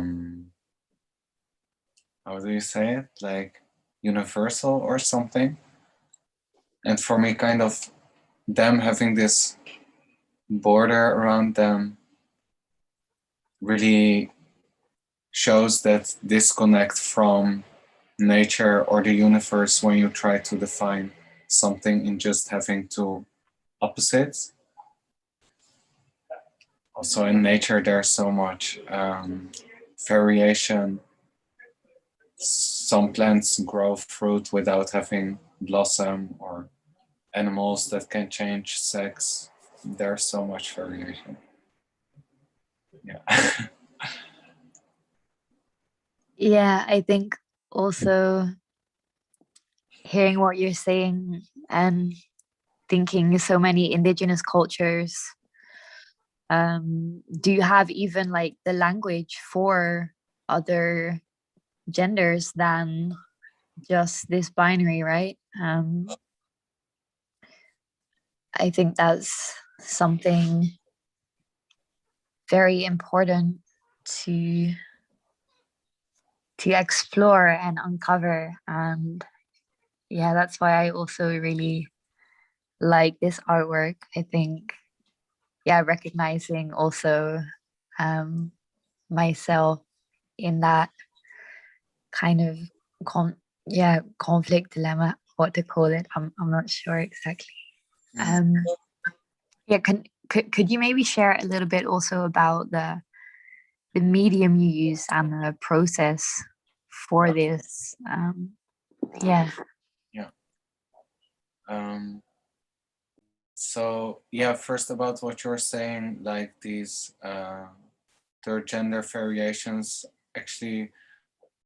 do you say it? Like universal or something. And for me, kind of them having this border around them really shows that disconnect from nature or the universe when you try to define something in just having two opposites. Also in nature, there's so much variation. Some plants grow fruit without having blossom, or animals that can change sex. There's so much variation. Yeah. Yeah, I think also hearing what you're saying and thinking so many indigenous cultures, do you have even like the language for other genders than just this binary, right? I think that's something very important to explore and uncover. And yeah, that's why I also really like this artwork. I think, yeah, recognizing also myself in that kind of conflict dilemma, what to call it. I'm not sure exactly. Yeah, could you maybe share a little bit also about the medium you use and the process for this? Yeah. Yeah. So yeah, first about what you're saying, like these third gender variations, actually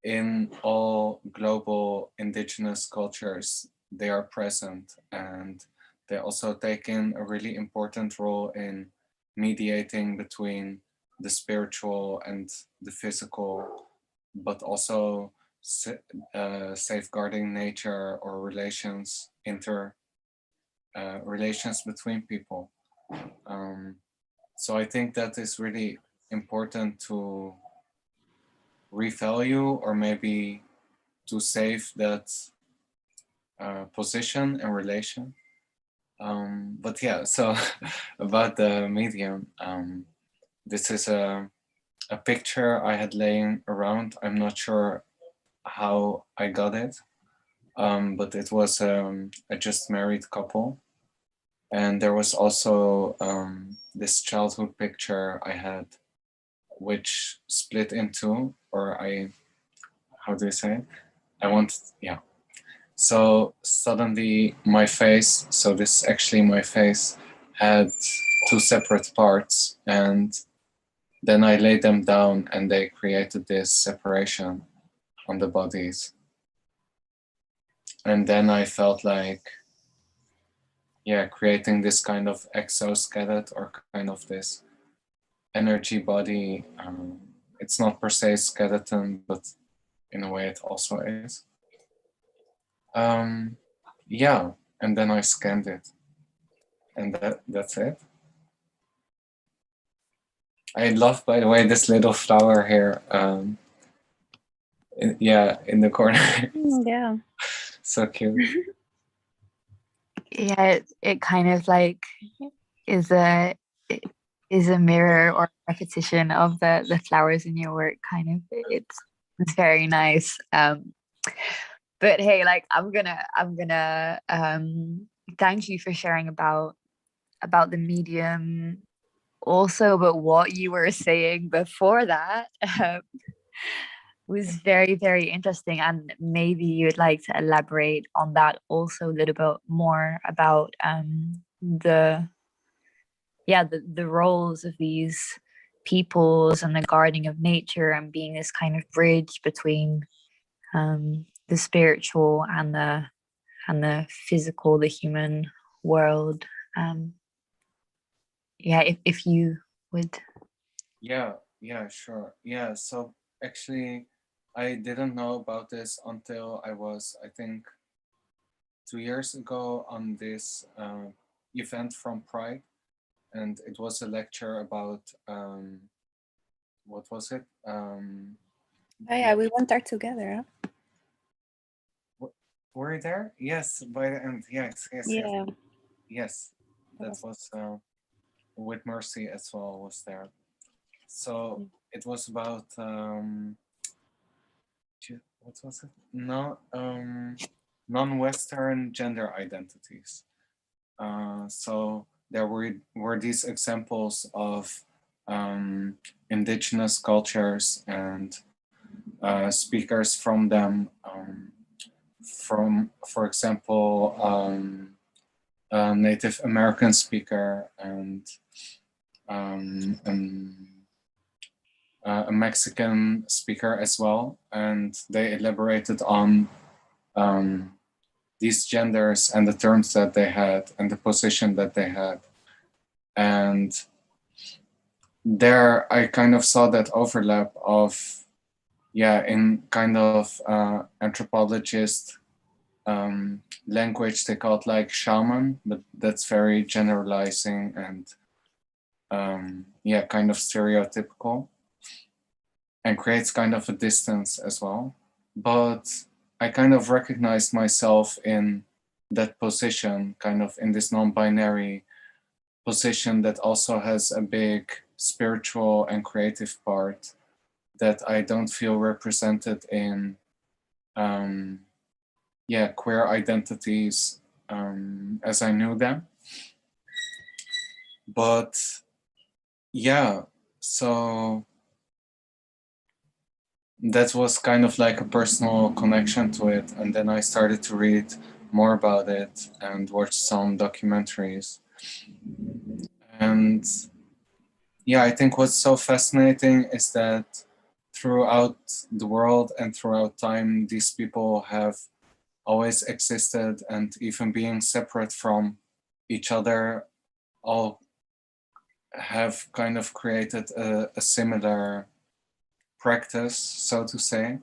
in all global indigenous cultures, they are present, and they also take in a really important role in mediating between the spiritual and the physical, but also safeguarding nature or relations between people. So I think that is really important to revalue, or maybe to save that position and relation. But yeah, so about the medium, this is a picture I had laying around. I'm not sure how I got it, but it was a just married couple. And there was also this childhood picture I had, which split into, or how do you say it? Yeah. So suddenly my face, so this is actually my face, had two separate parts, and then I laid them down and they created this separation on the bodies. And then I felt like, yeah, creating this kind of exoskeleton, or kind of this energy body. It's not per se skeleton, but in a way it also is. Yeah, and then I scanned it, and that's it. I love, by the way, this little flower here. In the corner. Yeah. So cute. Yeah, it kind of like is a mirror or repetition of the flowers in your work. Kind of, it's very nice. But hey, like I'm gonna thank you for sharing about the medium also, but what you were saying before that was very, very interesting, and maybe you'd like to elaborate on that also a little bit more about the roles of these peoples and the guarding of nature and being this kind of bridge between the spiritual and the physical, the human world. If you would. Yeah, sure. Yeah, so actually, I didn't know about this until I was, I think, 2 years ago on this event from Pride, and it was a lecture about what was it? Oh, yeah, we went there together. Huh? Were you there? Yes, by the end. Yes. Yeah. Yes, that was with Mercy as well was there. So it was about what was it? No, non-Western gender identities. So there were these examples of indigenous cultures and speakers from them. From, for example, a Native American speaker and a Mexican speaker as well, and they elaborated on these genders and the terms that they had and the position that they had. And there I kind of saw that overlap of, in kind of anthropologist language, they call it like shaman, but that's very generalizing and kind of stereotypical. and creates kind of a distance as well. But I kind of recognized myself in that position, kind of in this non-binary position that also has a big spiritual and creative part that I don't feel represented in queer identities as I knew them. But yeah, so that was kind of like a personal connection to it. And then I started to read more about it and watch some documentaries. And yeah, I think what's so fascinating is that throughout the world and throughout time, these people have always existed, and even being separate from each other, all have kind of created a similar practice, so to say.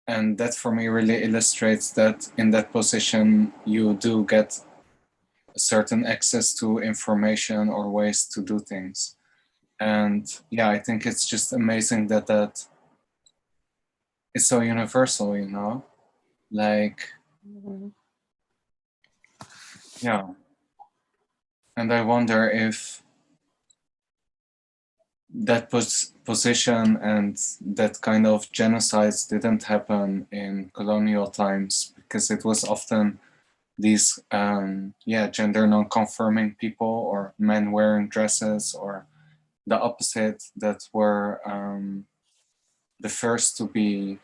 And that for me really illustrates that in that position, you do get a certain access to information or ways to do things. And yeah, I think it's just amazing that that is so universal, you know? Like, yeah. And I wonder if that position and that kind of genocides didn't happen in colonial times, because it was often these gender non-conforming people or men wearing dresses or the opposite that were the first to be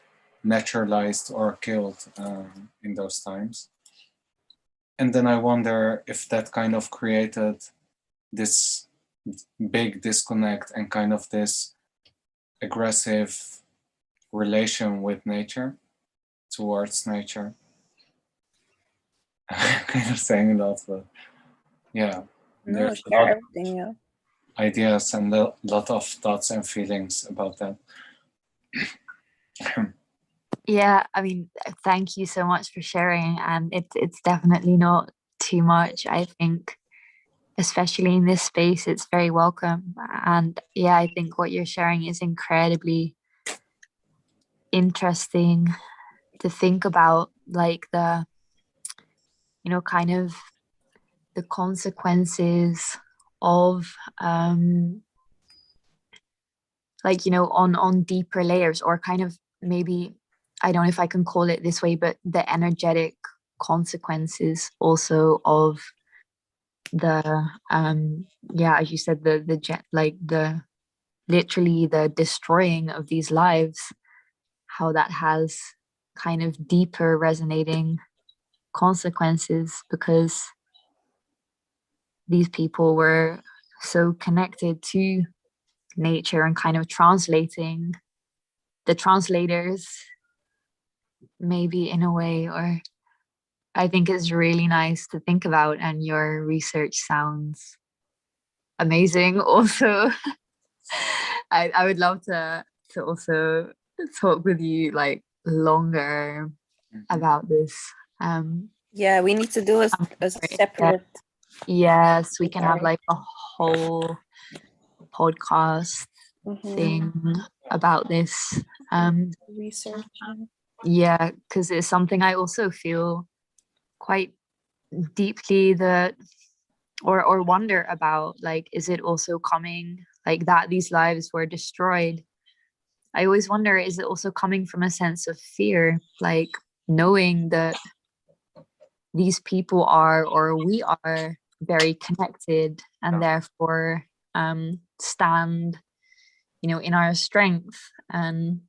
naturalized or killed in those times. And then I wonder if that kind of created this big disconnect and kind of this aggressive relation with nature, towards nature. Kind of saying a lot, but yeah, No, there's a share lot of everything, yeah. ideas and a lot of thoughts and feelings about that. Yeah, I mean, thank you so much for sharing, and it's definitely not too much. I think, especially in this space, it's very welcome. And yeah, I think what you're sharing is incredibly interesting to think about, like the, you know, kind of the consequences of like, you know, on deeper layers, or kind of, maybe, I don't know if I can call it this way, but the energetic consequences also of the as you said, like the literally the destroying of these lives, how that has kind of deeper resonating consequences, because these people were so connected to nature and kind of translating the translators, maybe, in a way. Or I think it's really nice to think about, and your research sounds amazing also. I would love to also talk with you like longer about this. Yeah, we need to do a Yeah. separate. Yes, we can have Sorry. like a whole podcast thing about this. Research. Yeah, because it's something I also feel quite deeply, that or wonder about, like, is it also coming, like, that these lives were destroyed? I always wonder, is it also coming from a sense of fear, like knowing that these people are, or we are, very connected, and therefore stand, you know, in our strength, and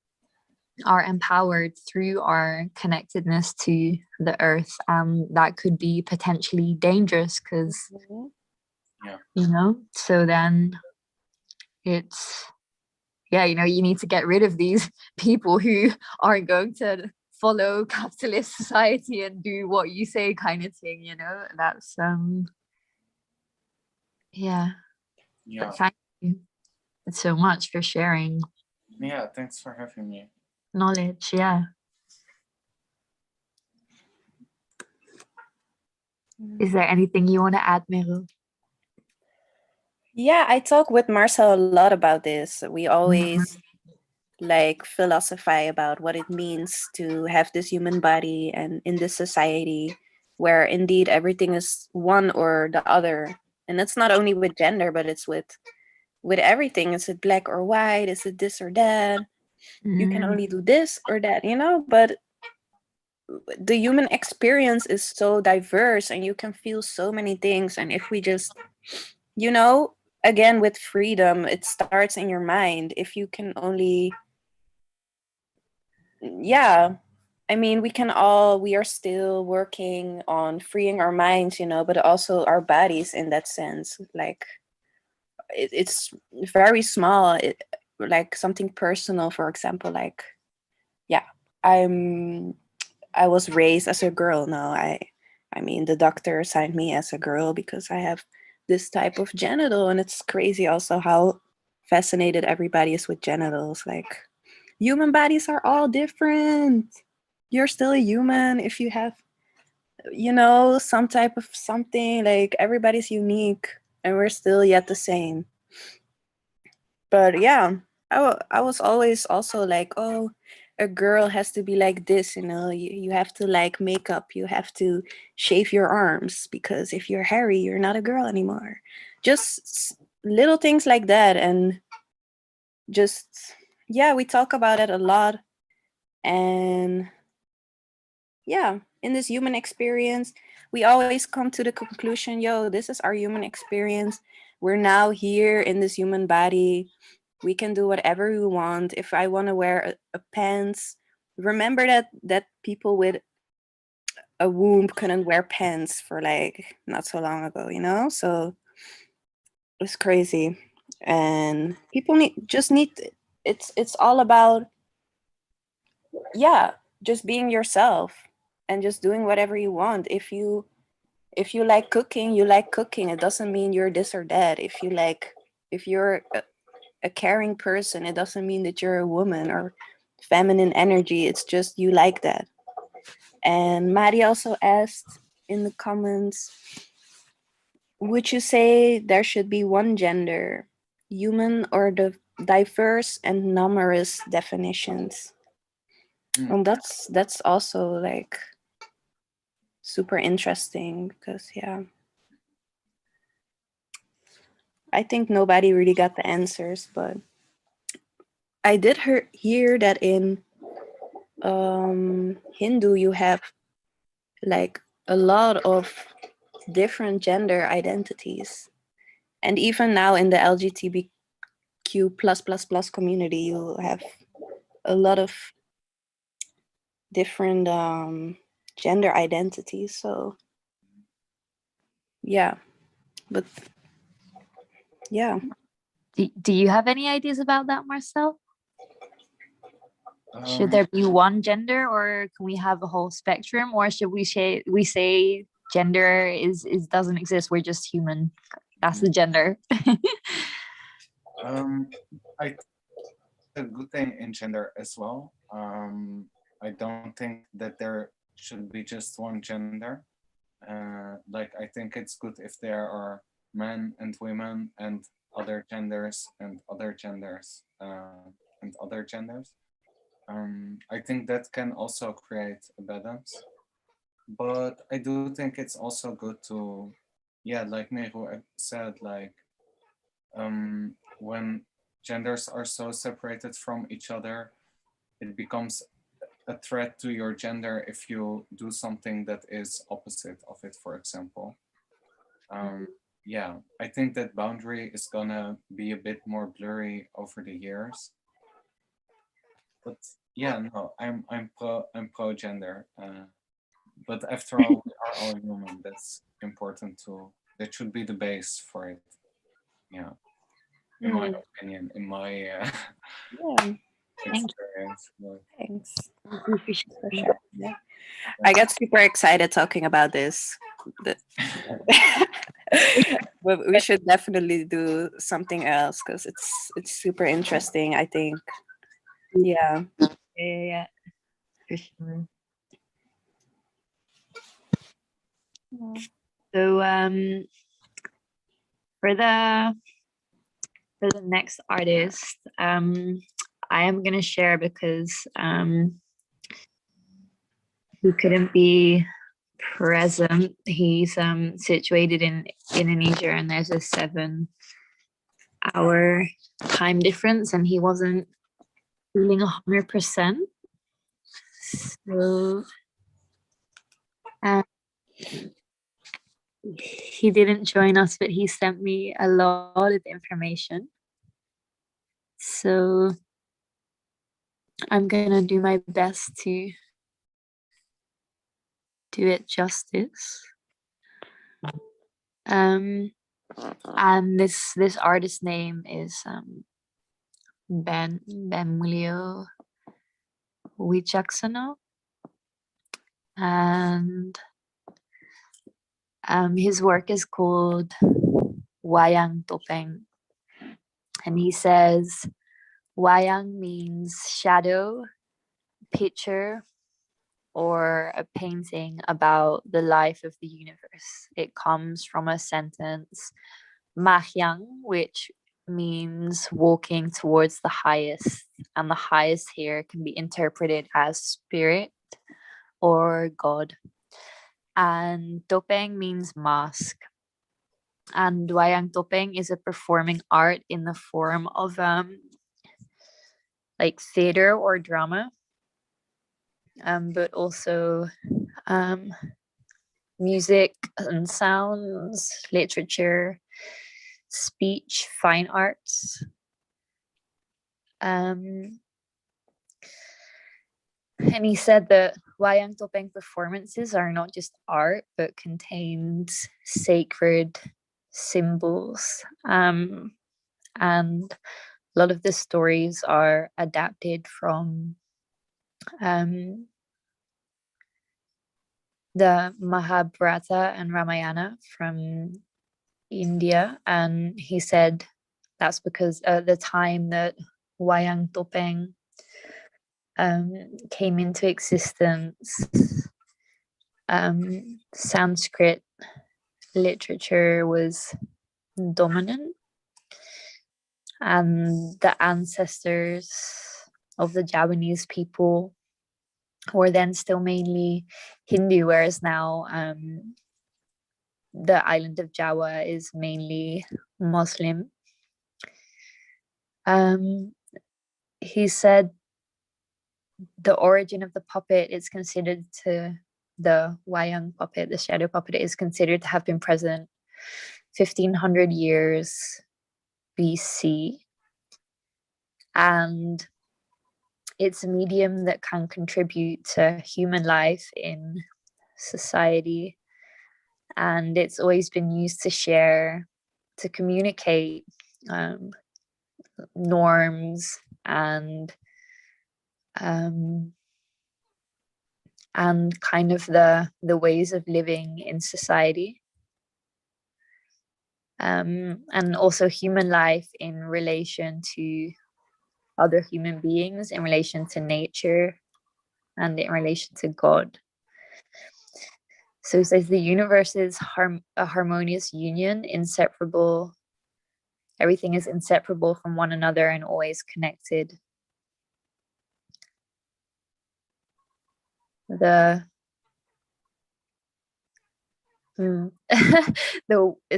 are empowered through our connectedness to the earth. That could be potentially dangerous, because you know, so then it's, yeah, you know, you need to get rid of these people who aren't going to follow capitalist society and do what you say, kind of thing, you know. That's yeah. But thank you so much for sharing Yeah, thanks for having me. knowledge. Yeah. Is there anything you want to add, Meryl? Yeah, I talk with Marcel a lot about this. We always like philosophize about what it means to have this human body and in this society where indeed everything is one or the other. And it's not only with gender, but it's with everything. Is it black or white? Is it this or that? You can only do this or that, you know? But the human experience is so diverse and you can feel so many things. And if we just, you know, again with freedom, it starts in your mind. If you can only, yeah, I mean, we are still working on freeing our minds, you know, but also our bodies in that sense. Like, it's very small, like something personal, for example, like, yeah, I was raised as a girl. No, I mean, the doctor assigned me as a girl because I have this type of genital, and it's crazy also how fascinated everybody is with genitals. Like, human bodies are all different. You're still a human if you have, you know, some type of something. Like, everybody's unique, and we're still yet the same. But yeah, I was always also like, oh, a girl has to be like this, you know, you have to like makeup, you have to shave your arms because if you're hairy, you're not a girl anymore. Just little things like that. And just, yeah, we talk about it a lot. And yeah, in this human experience, we always come to the conclusion, yo, this is our human experience. We're now here in this human body. We can do whatever we want. If I want to wear a pants, remember that people with a womb couldn't wear pants for like not so long ago, you know? So it's crazy. And people need it's all about, yeah, just being yourself and just doing whatever you want. If you like cooking, you like cooking. It doesn't mean you're this or that. If you're a caring person, it doesn't mean that you're a woman or feminine energy. It's just you like that. And Mari also asked in the comments, would you say there should be one gender, human or the diverse and numerous definitions? And that's also like super interesting because, yeah, I think nobody really got the answers, but I did hear that in Hindu you have like a lot of different gender identities, and even now in the LGBTQ plus community, you have a lot of different gender identities. So yeah, but yeah. Do you have any ideas about that, Marcel? Should Um, there be one gender, or can we have a whole spectrum, or should we say gender is doesn't exist? We're just human. That's the gender. I think a good thing in gender as well. I don't think that there should be just one gender. Like, I think it's good if there are men and women and other genders and other genders and other genders. I think that can also create a balance. But I do think it's also good to, yeah, like Meru said, like when genders are so separated from each other, it becomes a threat to your gender if you do something that is opposite of it, for example. Yeah, I think that boundary is gonna be a bit more blurry over the years. But yeah, no, I'm pro gender. But after all, we are all human. That's important too. That should be the base for it. Yeah, in my opinion, in my Yeah, experience. But, thanks. For sure. Yeah. I get super excited talking about this. The- but we should definitely do something else because it's super interesting, I think. Yeah. Yeah, for sure. So for the next artist, I am gonna share because he couldn't be present. He's situated in Indonesia, and there's a 7-hour time difference, and he wasn't feeling 100%. So he didn't join us, but he sent me a lot of information. So I'm gonna do my best to do it justice. And this artist name is Benmulio Wicaksana, and his work is called Wayang Topeng, and he says Wayang means shadow, picture, or a painting about the life of the universe. It comes from a sentence Mahyang, which means walking towards the highest, and the highest here can be interpreted as spirit or God. And Topeng means mask. And Wayang Topeng is a performing art in the form of like theater or drama, but also music and sounds, literature, speech, fine arts. And he said that Wayang Topeng performances are not just art, but contains sacred symbols. And a lot of the stories are adapted from the Mahabharata and Ramayana from India. And he said that's because at the time that Wayang Topeng came into existence, Sanskrit literature was dominant, and the ancestors of the Javanese people were then still mainly Hindu, whereas now the island of Java is mainly Muslim. He said the origin of the puppet is considered to the Wayang puppet, the shadow puppet, is considered to have been present 1500 years BC. And it's a medium that can contribute to human life in society. And it's always been used to share, to communicate norms and kind of the ways of living in society, and also human life in relation to other human beings, in relation to nature, and in relation to God. So it says the universe is a harmonious union, inseparable. Everything is inseparable from one another and always connected. It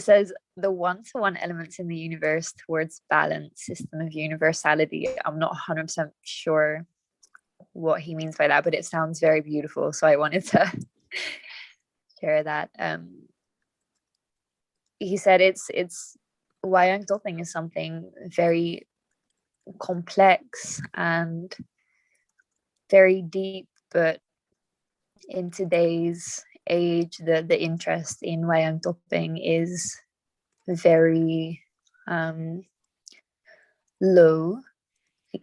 says the one-to-one elements in the universe towards balance, system of universality. I'm not 100% sure what he means by that, but it sounds very beautiful, so I wanted to share that. He said it's Wayang Topeng is something very complex and very deep, but in today's age, the interest in Wayang Topeng is very low.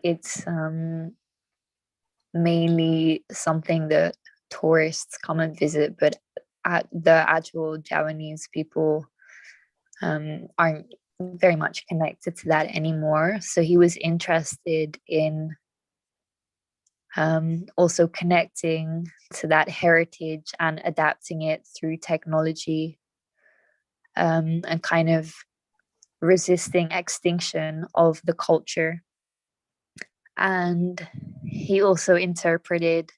It's mainly something that tourists come and visit, but the actual Javanese people aren't very much connected to that anymore. So he was interested in also connecting to that heritage and adapting it through technology, and kind of resisting extinction of the culture. And he also interpreted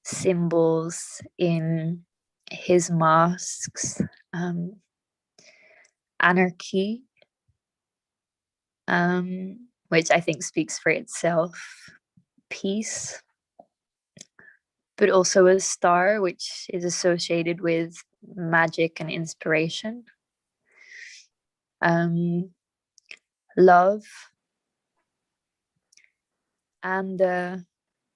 symbols in his masks, anarchy, which I think speaks for itself, peace, but also a star, which is associated with magic and inspiration, love, and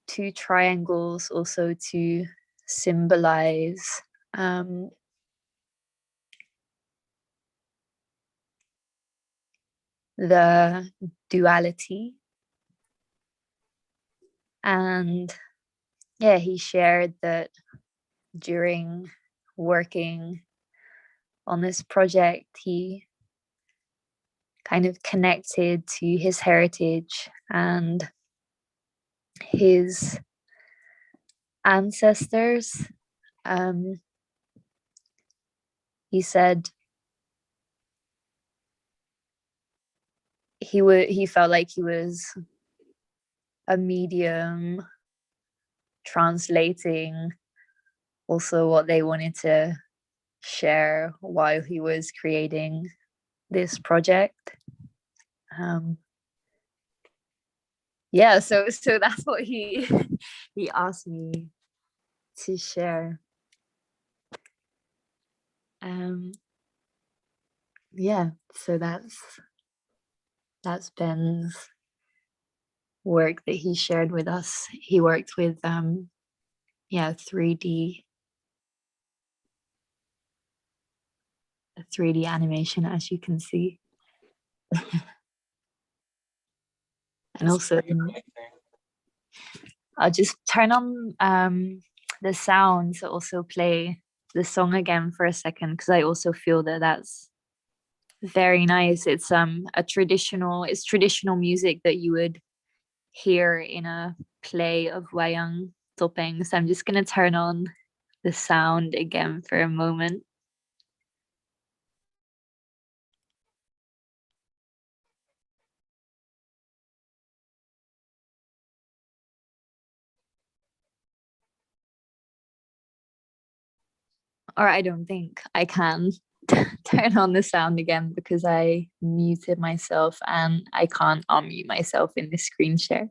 two triangles also to symbolize the duality. And yeah, he shared that during working on this project, he kind of connected to his heritage and his ancestors. He said he felt like he was a medium translating also what they wanted to share while he was creating this project. Yeah, so that's what he asked me to share. Yeah, so that's Ben's work that he shared with us. He worked with 3D animation, as you can see. And also I'll just turn on the sound to also play the song again for a second, because I also feel that that's very nice. It's traditional music that you would hear in a play of wayang topeng. So I'm just gonna turn on the sound again for a moment. Or I don't think I can turn on the sound again because I muted myself and I can't unmute myself in the screen share.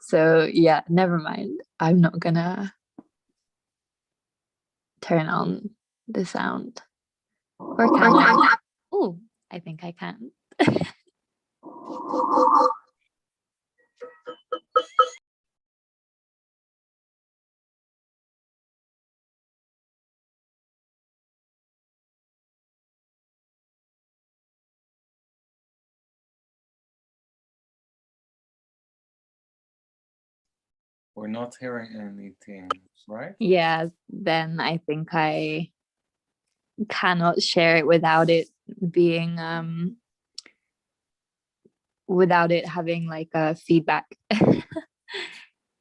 So yeah, never mind. I'm not gonna turn on the sound. Or can I? Oh, I think I can. We're not hearing anything, right? Yeah, then I think I cannot share it without it being without it having like a feedback.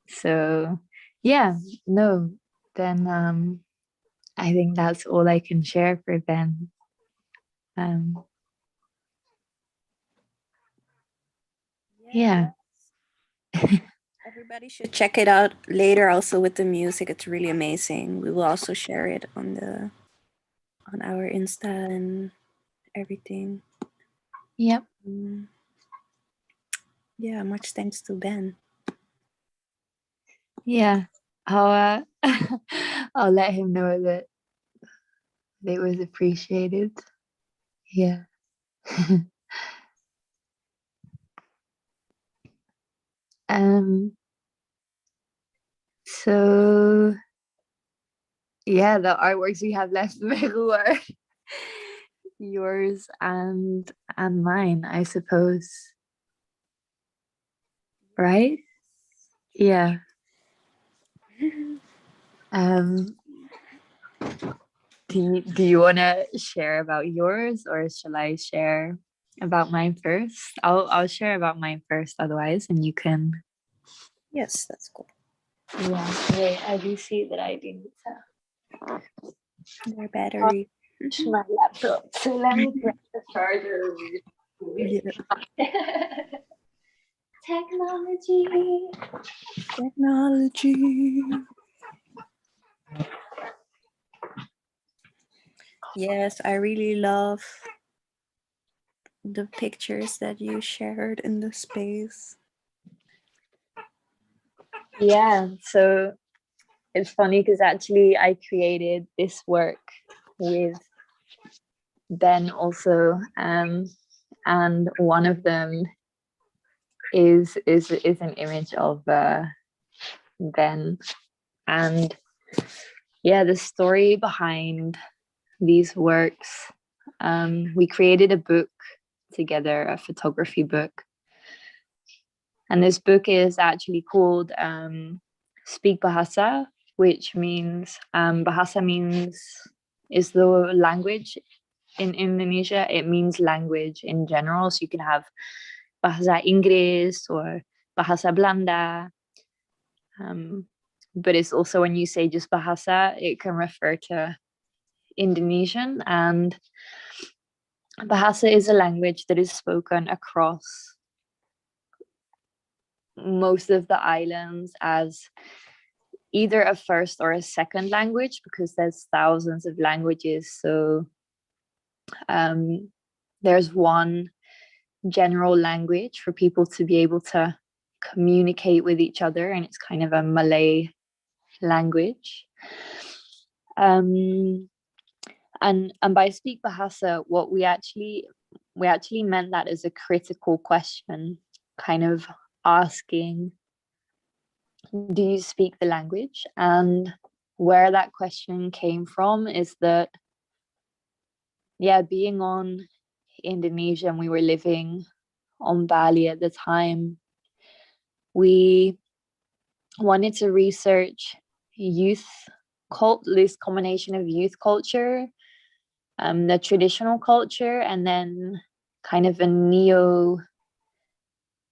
So yeah, no, then I think that's all I can share for Ben. Yeah. Everybody should check it out later also with the music. It's really amazing. We will also share it on our Insta and everything. Yep. Yeah, much thanks to Ben. Yeah. I'll I'll let him know that it was appreciated. Yeah. So yeah, the artworks we have left are yours and mine, I suppose. Right? Yeah. Do you want to share about yours, or shall I share about mine first? I'll share about mine first, otherwise, and you can. Yes, that's cool. Yeah. Wait, I do see that I do need to Your battery. charge my laptop. So let me grab the charger. Yeah. Technology. Technology. Yes, I really love the pictures that you shared in the space. Yeah, so it's funny because actually I created this work with Ben also, and one of them is an image of Ben, and yeah, the story behind these works. We created a book together, a photography book, and this book is actually called Speak Bahasa, which means Bahasa means is the language in Indonesia. It means language in general, so you can have Bahasa Inggris or Bahasa Belanda. But it's also when you say just Bahasa, it can refer to Indonesian, and Bahasa is a language that is spoken across most of the islands as either a first or a second language, because there's thousands of languages. So there's one general language for people to be able to communicate with each other, and it's kind of a Malay language. And by speak Bahasa, what we actually meant that as a critical question, kind of asking, do you speak the language? And where that question came from is that, yeah, being on Indonesia, and we were living on Bali at the time, we wanted to research this combination of youth culture, the traditional culture, and then kind of a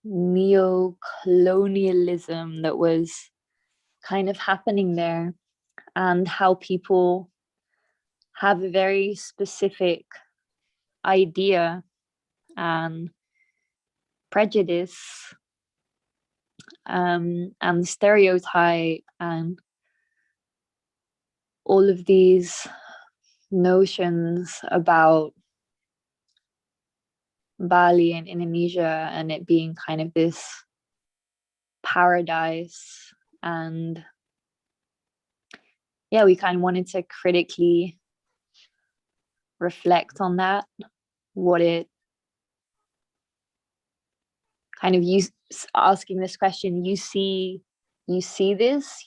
neo-colonialism that was kind of happening there, and how people have a very specific idea and prejudice and stereotype and all of these notions about Bali and Indonesia, and it being kind of this paradise. And yeah, we kind of wanted to critically reflect on that, what it kind of asking this question, you see this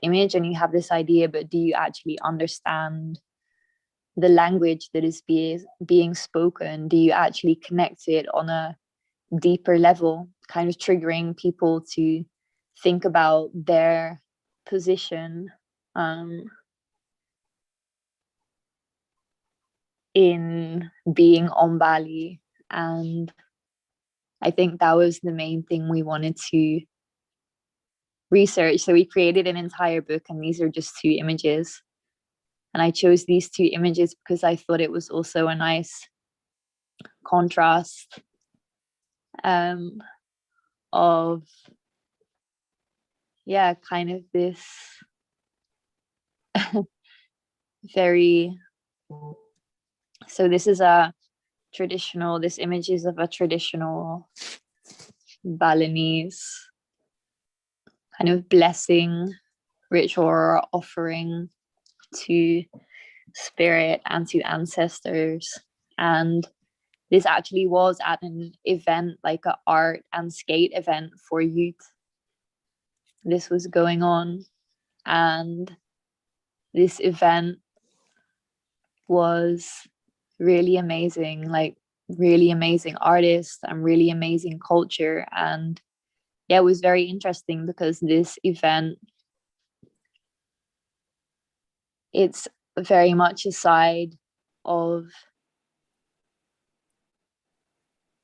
image and you have this idea, but do you actually understand the language that is being spoken? Do you actually connect it on a deeper level, kind of triggering people to think about their position in being on Bali? And I think that was the main thing we wanted to research. So we created an entire book, and these are just 2 images. And I chose these 2 images because I thought it was also a nice contrast of, yeah, kind of this very, so this is this image is of a traditional Balinese kind of blessing ritual or offering to spirit and to ancestors. And this actually was at an event, like an art and skate event for youth. This was going on, and this event was really amazing, like really amazing artists and really amazing culture. And yeah, it was very interesting because this event, it's very much a side of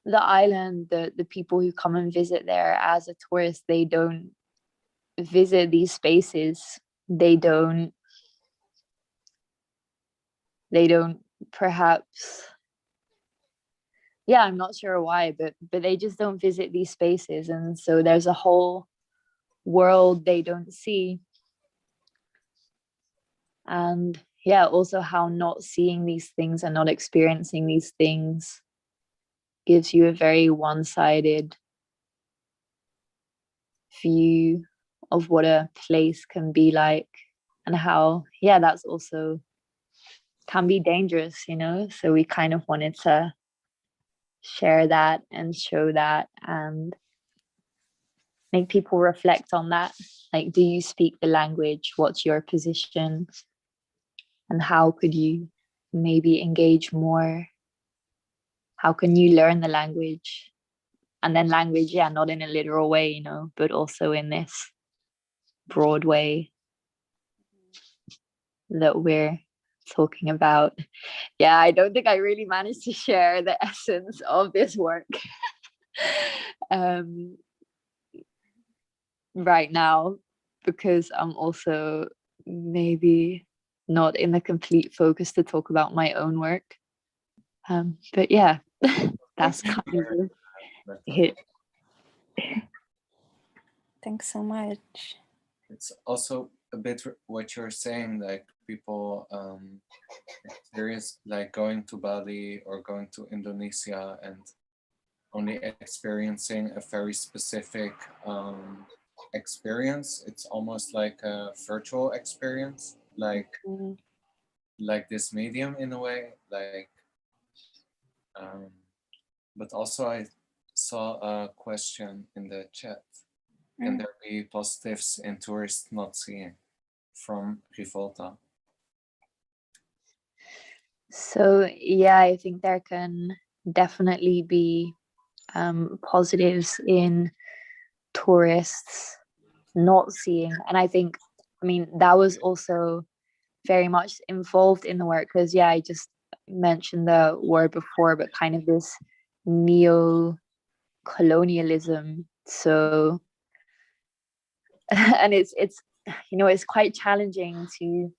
the island. The people who come and visit there as a tourist, they don't visit these spaces. They don't perhaps, yeah, I'm not sure why, but they just don't visit these spaces, and so there's a whole world they don't see. And yeah, also how not seeing these things and not experiencing these things gives you a very one-sided view of what a place can be like, and how, yeah, that's also can be dangerous, you know. So we kind of wanted to share that and show that and make people reflect on that. Like, do you speak the language? What's your position? And how could you maybe engage more? How can you learn the language? And then language, yeah, not in a literal way, you know, but also in this broad way that we're talking about. Yeah, I don't think I really managed to share the essence of this work right now, because I'm also maybe not in the complete focus to talk about my own work. But yeah, that's kind of it. Thanks so much. It's also a bit what you're saying, like people experience like going to Bali or going to Indonesia and only experiencing a very specific experience. It's almost like a virtual experience, like this medium in a way, like but also I saw a question in the chat. Can there be positives in tourists not seeing, from Rivolta? So yeah, I think there can definitely be positives in tourists not seeing. And I think, I mean, that was also very much involved in the work, because yeah, I just mentioned the word before, but kind of this neo-colonialism. So and it's you know, it's quite challenging to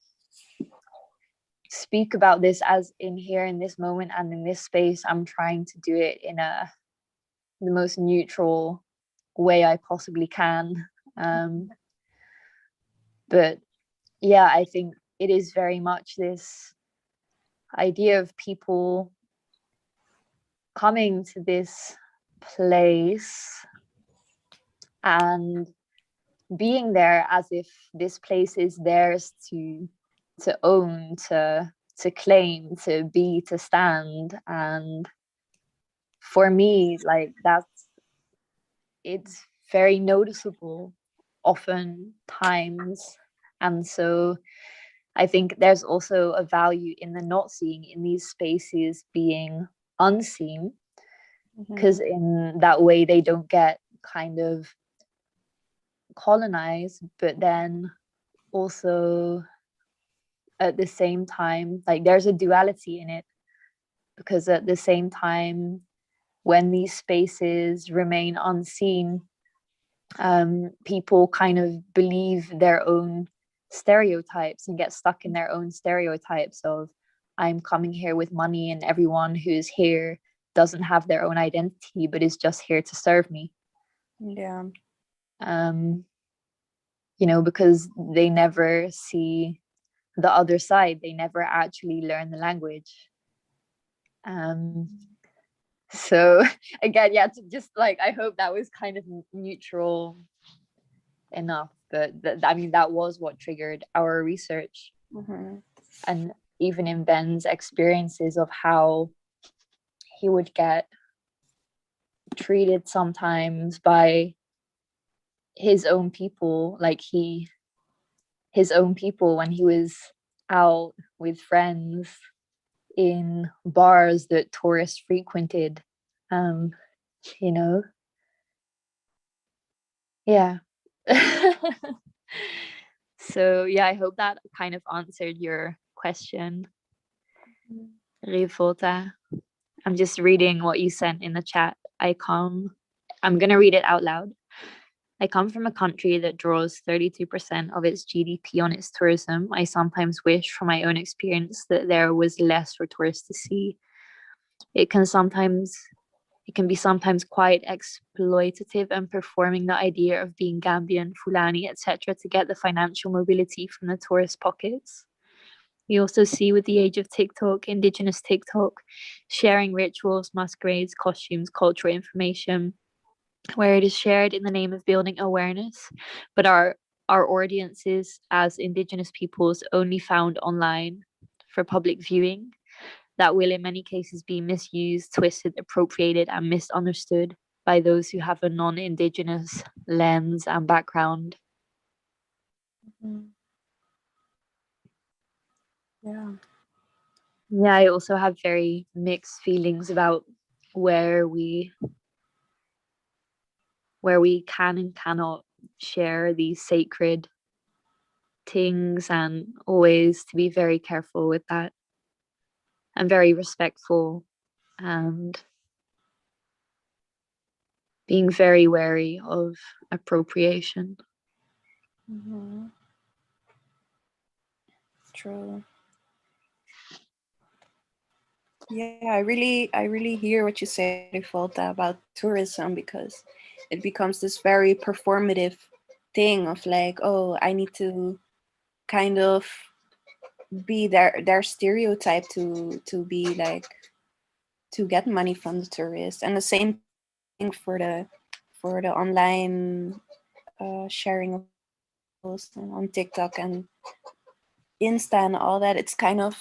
speak about this as in here in this moment and in this space. I'm trying to do it in the most neutral way I possibly can. But yeah, I think it is very much this idea of people coming to this place and being there as if this place is theirs to own, to claim, to be, to stand. And for me, like, that's, it's very noticeable often times. And so I think there's also a value in the not seeing, in these spaces being unseen, because in that way they don't get kind of colonized, but then also at the same time, like, there's a duality in it, because at the same time, when these spaces remain unseen, people kind of believe their own stereotypes and get stuck in their own stereotypes of, I'm coming here with money and everyone who's here doesn't have their own identity but is just here to serve me. Yeah. You know, because they never see the other side, they never actually learn the language. So again, yeah, just like, I hope that was kind of neutral enough, but I mean, that was what triggered our research. And even in Ben's experiences of how he would get treated sometimes by his own people, like his own people, when he was out with friends in bars that tourists frequented, you know. Yeah. So yeah, I hope that kind of answered your question, Rivolta. I'm just reading what you sent in the chat. I'm gonna read it out loud. I come from a country that draws 32% of its GDP on its tourism. I sometimes wish, from my own experience, that there was less for tourists to see. It can sometimes It can be sometimes quite exploitative and performing the idea of being Gambian, Fulani, etc., to get the financial mobility from the tourist pockets. We also see with the age of TikTok, indigenous TikTok, sharing rituals, masquerades, costumes, cultural information, where it is shared in the name of building awareness, but our audiences as indigenous peoples only found online for public viewing, that will in many cases be misused, twisted, appropriated, and misunderstood by those who have a non-indigenous lens and background. Yeah, I also have very mixed feelings about where we can and cannot share these sacred things, and always to be very careful with that and very respectful and being very wary of appropriation. True. Yeah, I really hear what you say, Rifolta, about tourism, because it becomes this very performative thing of like, oh, I need to kind of be their stereotype to be like to get money from the tourists. And the same thing for the online sharing of posts on TikTok and Insta and all that. It's kind of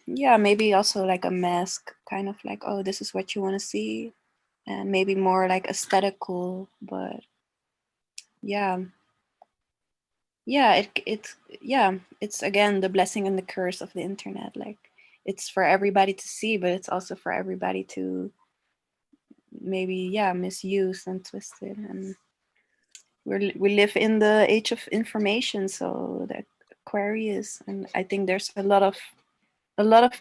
yeah, maybe also like a mask, kind of like, oh, this is what you want to see, and maybe more like aesthetical. But yeah, it's again the blessing and the curse of the internet. Like, it's for everybody to see, but it's also for everybody to maybe misuse and twist it. And we live in the age of information, so the Aquarius, and I think there's a lot of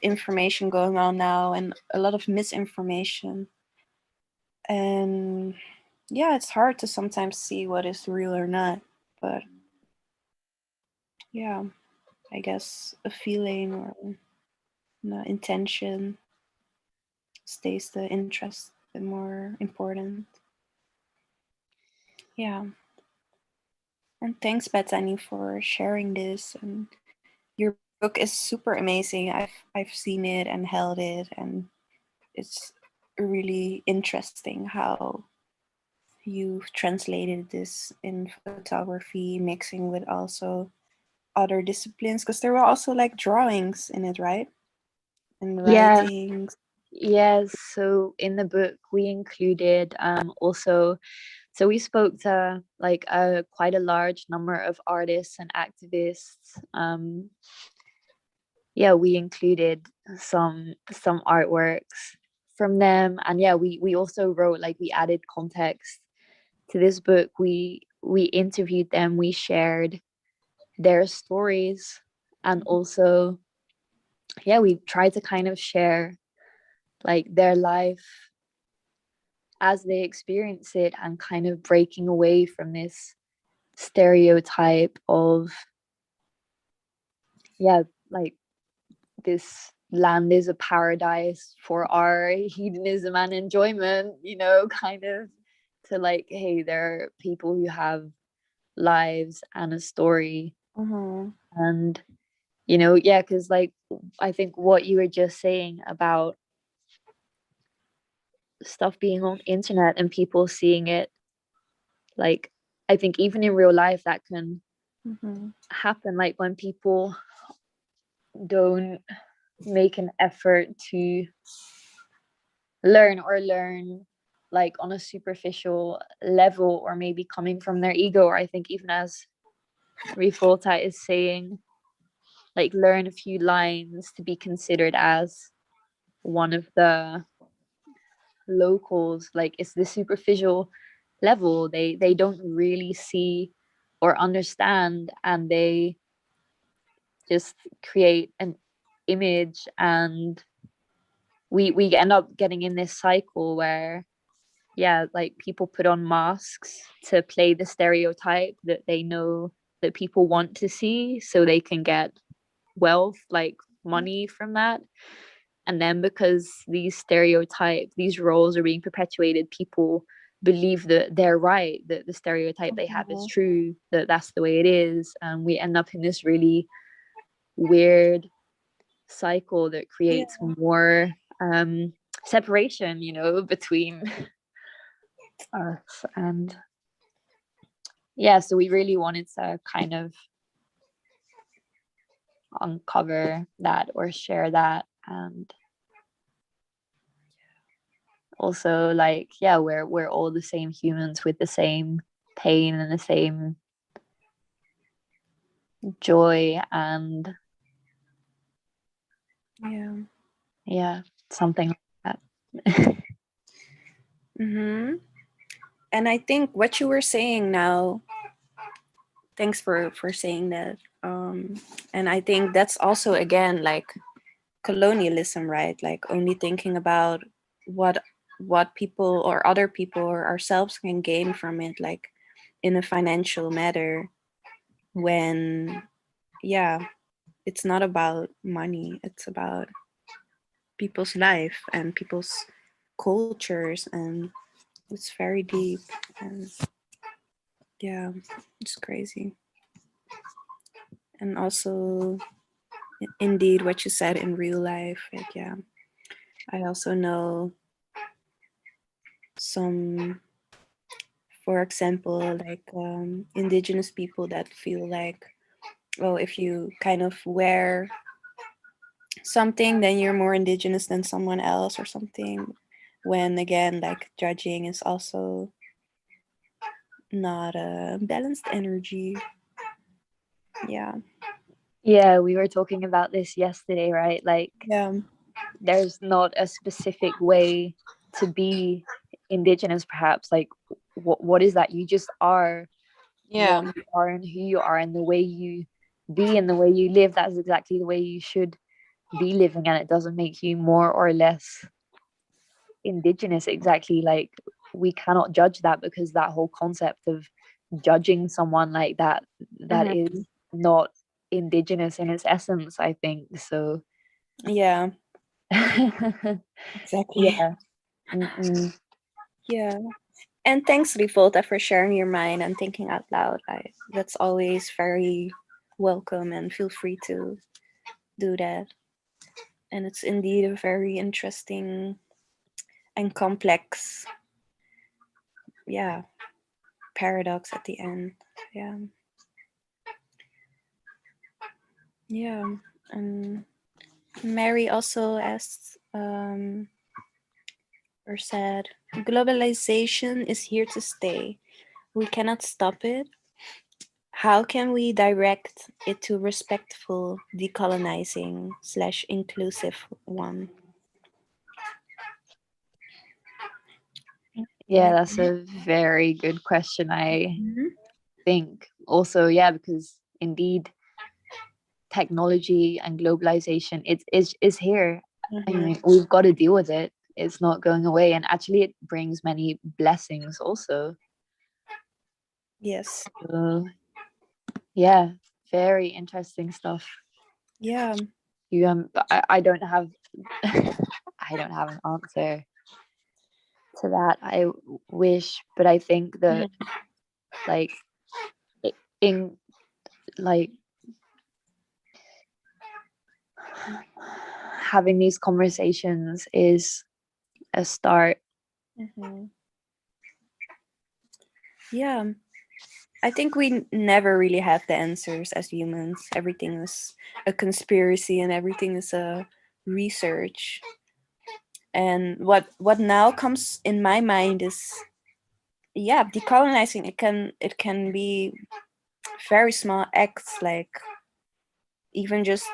information going on now, and a lot of misinformation. And yeah, it's hard to sometimes see what is real or not. But yeah, I guess a feeling or intention stays the interest the more important. Yeah. And thanks, Bethany, for sharing this. And your book is super amazing. I've seen it and held it, and it's really interesting how you've translated this in photography, mixing with also other disciplines, because there were also like drawings in it, right? And writings. Yes, so in the book we included also, so we spoke to like quite a large number of artists and activists. We included some artworks from them, and we also wrote, like, we added context to this book. We interviewed them, we shared their stories, and also we tried to kind of share like their life as they experience it, and kind of breaking away from this stereotype of like this land is a paradise for our hedonism and enjoyment, kind of, to like, hey, there are people who have lives and a story. And because like I think what you were just saying about stuff being on internet and people seeing it, like, I think even in real life that can happen, like when people don't make an effort to learn like on a superficial level, or maybe coming from their ego, or I think even as Rifolta is saying, like, learn a few lines to be considered as one of the locals. Like, it's the superficial level, they don't really see or understand, and they just create an image, and we end up getting in this cycle where like people put on masks to play the stereotype that they know that people want to see, so they can get wealth, like money from that. And then because these stereotypes, these roles are being perpetuated, people believe that they're right, that the stereotype they have is true, that that's the way it is. And we end up in this really weird cycle that creates more separation, you know, between us. And yeah, so we really wanted to kind of uncover that or share that. And also, like, yeah, we're all the same humans with the same pain and the same joy, and yeah, something like that. And I think what you were saying now, thanks for saying that. And I think that's also, again, like colonialism, right? Like only thinking about what people or other people or ourselves can gain from it, like in a financial matter, when it's not about money, it's about people's life and people's cultures, and it's very deep. And yeah, it's crazy. And also, indeed, what you said in real life, like, yeah, I also know some, for example, like indigenous people that feel like, oh, if you kind of wear something, then you're more indigenous than someone else or something. When again, like judging is also not a balanced energy. Yeah. Yeah, we were talking about this yesterday, right? Like, Yeah. there's not a specific way to be indigenous, perhaps. Like, what is that? You just are what you are and who you are, and the way you be and the way you live, that's exactly the way you should be living, and it doesn't make you more or less indigenous. Exactly, like, we cannot judge that, because that whole concept of judging someone like that, that is not indigenous in its essence, I think. So Yeah. Exactly. yeah. Yeah. And thanks, Rivolta, for sharing your mind and thinking out loud. That's always very welcome, and feel free to do that. And it's indeed a very interesting and complex, paradox at the end. Yeah. Yeah. And Mary also asked, or said, globalization is here to stay. We cannot stop it. How can we direct it to respectful, decolonizing / inclusive one? Yeah, that's a very good question. I think also, yeah, because indeed technology and globalization, is here. I mean, we've got to deal with it. It's not going away, and actually it brings many blessings also. Yes. Yeah, very interesting stuff. Yeah. You I don't have I don't have an answer to that. I wish, but I think that like in like having these conversations is a start. Yeah. I think we never really have the answers as humans. Everything is a conspiracy and everything is a research. And what now comes in my mind is, decolonizing. It can be very small acts, like even just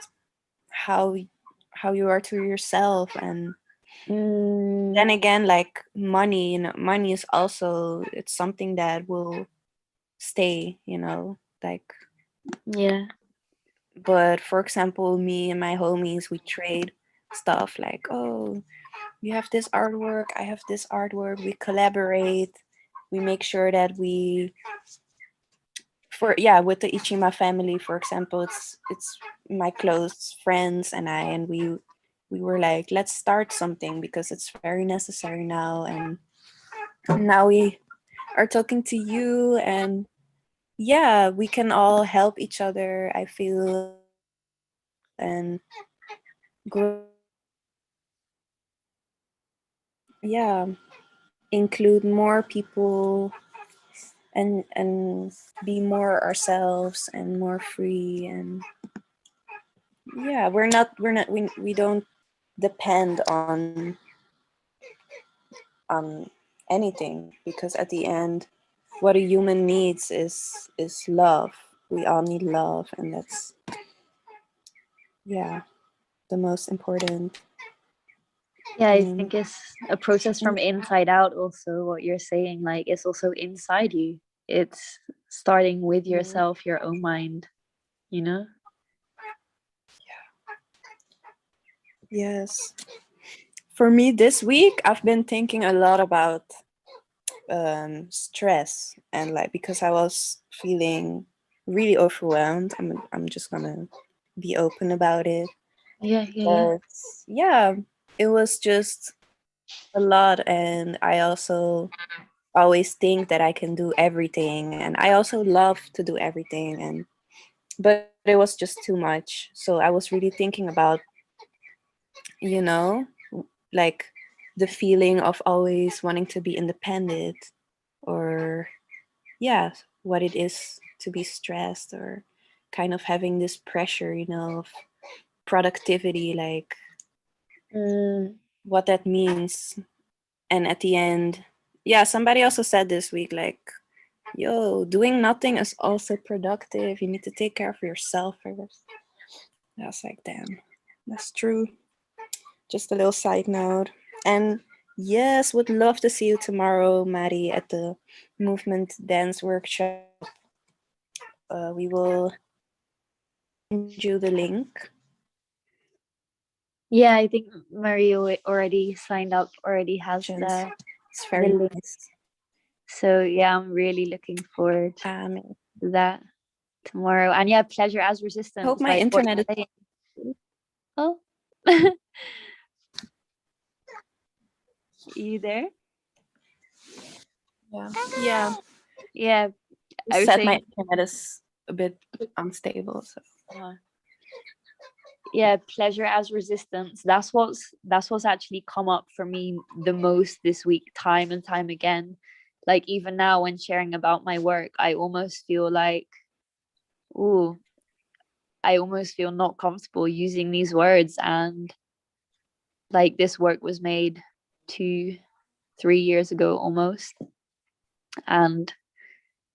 how you are to yourself. And then again, like money, money is also, it's something that will stay, like. Yeah. But for example, me and my homies, we trade stuff, like, oh, you have this artwork, I have this artwork, we collaborate, we make sure that we, with the ICHIMA family, for example, it's my close friends and I, and we we were like, let's start something because it's very necessary now. And now we are talking to you, and yeah, we can all help each other, I feel, and yeah, include more people and be more ourselves and more free. And yeah, we don't depend on anything, because at the end what a human needs is love. We all need love, and that's, yeah, the most important Yeah, I thing. think it's a process from inside out also, what you're saying. Like, it's also inside you. It's starting with yourself, your own mind, you know? Yes. For me this week, I've been thinking a lot about stress, and like, because I was feeling really overwhelmed. I'm just gonna be open about it. Yeah. But yeah, it was just a lot, and I also always think that I can do everything, and I also love to do everything, and but it was just too much. So I was really thinking about, you know, like the feeling of always wanting to be independent, or yeah, what it is to be stressed, or kind of having this pressure, of productivity, like what that means. And at the end, yeah, somebody also said this week, like, yo, doing nothing is also productive. You need to take care of yourself first. I was like, damn, that's true. Just a little side note. And yes, would love to see you tomorrow, Maddie, at the movement dance workshop. We will send you the link. Yeah, I think Mario already signed up, already has the It's very link. nice. So yeah, I'm really looking forward to that tomorrow. And yeah, pleasure as resistance. I hope my like internet is. Oh, you there? Yeah. Yeah, I was Said my saying, internet is a bit unstable. So yeah, pleasure as resistance. That's what's actually come up for me the most this week, time and time again. Like, even now when sharing about my work, I almost feel like, I almost feel not comfortable using these words. And like, this work was made 2-3 years ago almost. And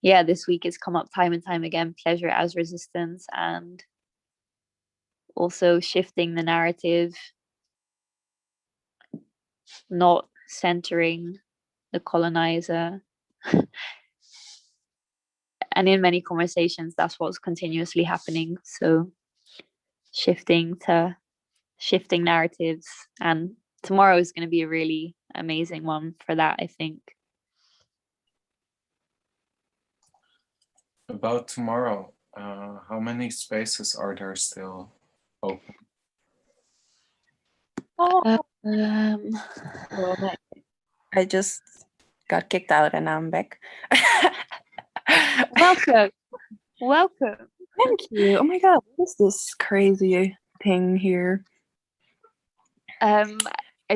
yeah, this week it's come up time and time again, pleasure as resistance, and also shifting the narrative, not centering the colonizer. And in many conversations, that's what's continuously happening. So shifting narratives, and tomorrow is going to be a really amazing one for that, I think. About tomorrow, how many spaces are there still open? I just got kicked out and now I'm back. Welcome. Thank you. Oh my god, what is this crazy thing here? I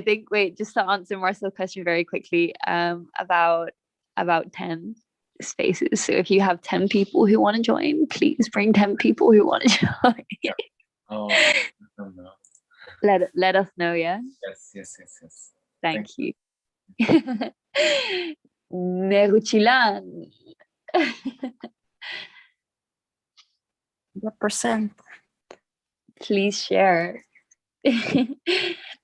think, wait, just to answer Marcel's question very quickly, about 10 spaces. So if you have 10 people who want to join, please bring 10 people who want to join. Yeah. Oh, I don't know. Let us know, yeah? Yes. Thank you. Meruchilan. What percent? Please share. I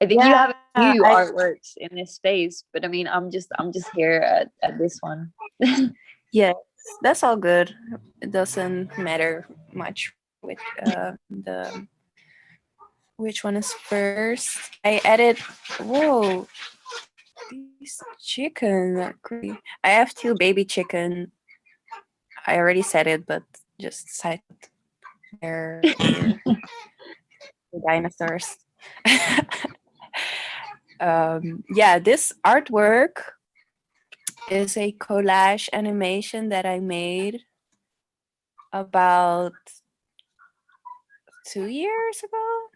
think you have new artworks in this space, but I mean, I'm just here at this one. Yeah, that's all good. It doesn't matter much with the which one is first. I added. Whoa, these chicken are crazy. I have 2 baby chicken. I already said it, but just side. They're here. The dinosaurs. Yeah, this artwork is a collage animation that I made about 2 years ago.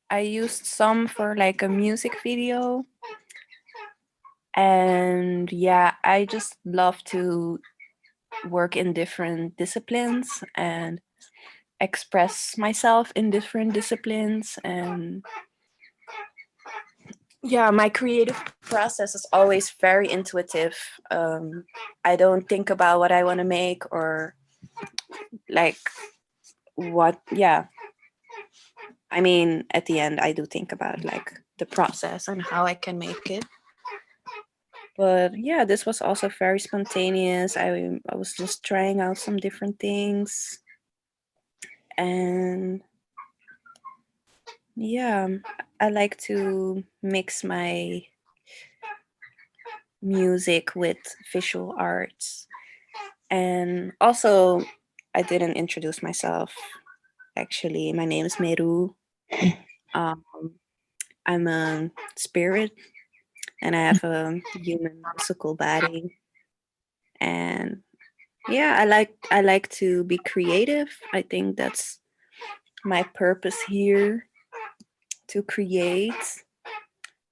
I used some for like a music video. And yeah, I just love to work in different disciplines and express myself in different disciplines. And yeah, my creative process is always very intuitive. I don't think about what I want to make or like what, yeah. I mean, at the end, I do think about like the process and how I can make it. But yeah, this was also very spontaneous. I was just trying out some different things. And yeah, I like to mix my music with visual arts. And also, I didn't introduce myself. Actually, my name is Meru. Um, I'm a spirit, and I have a human physical body. And yeah, I like to be creative. I think that's my purpose here, to create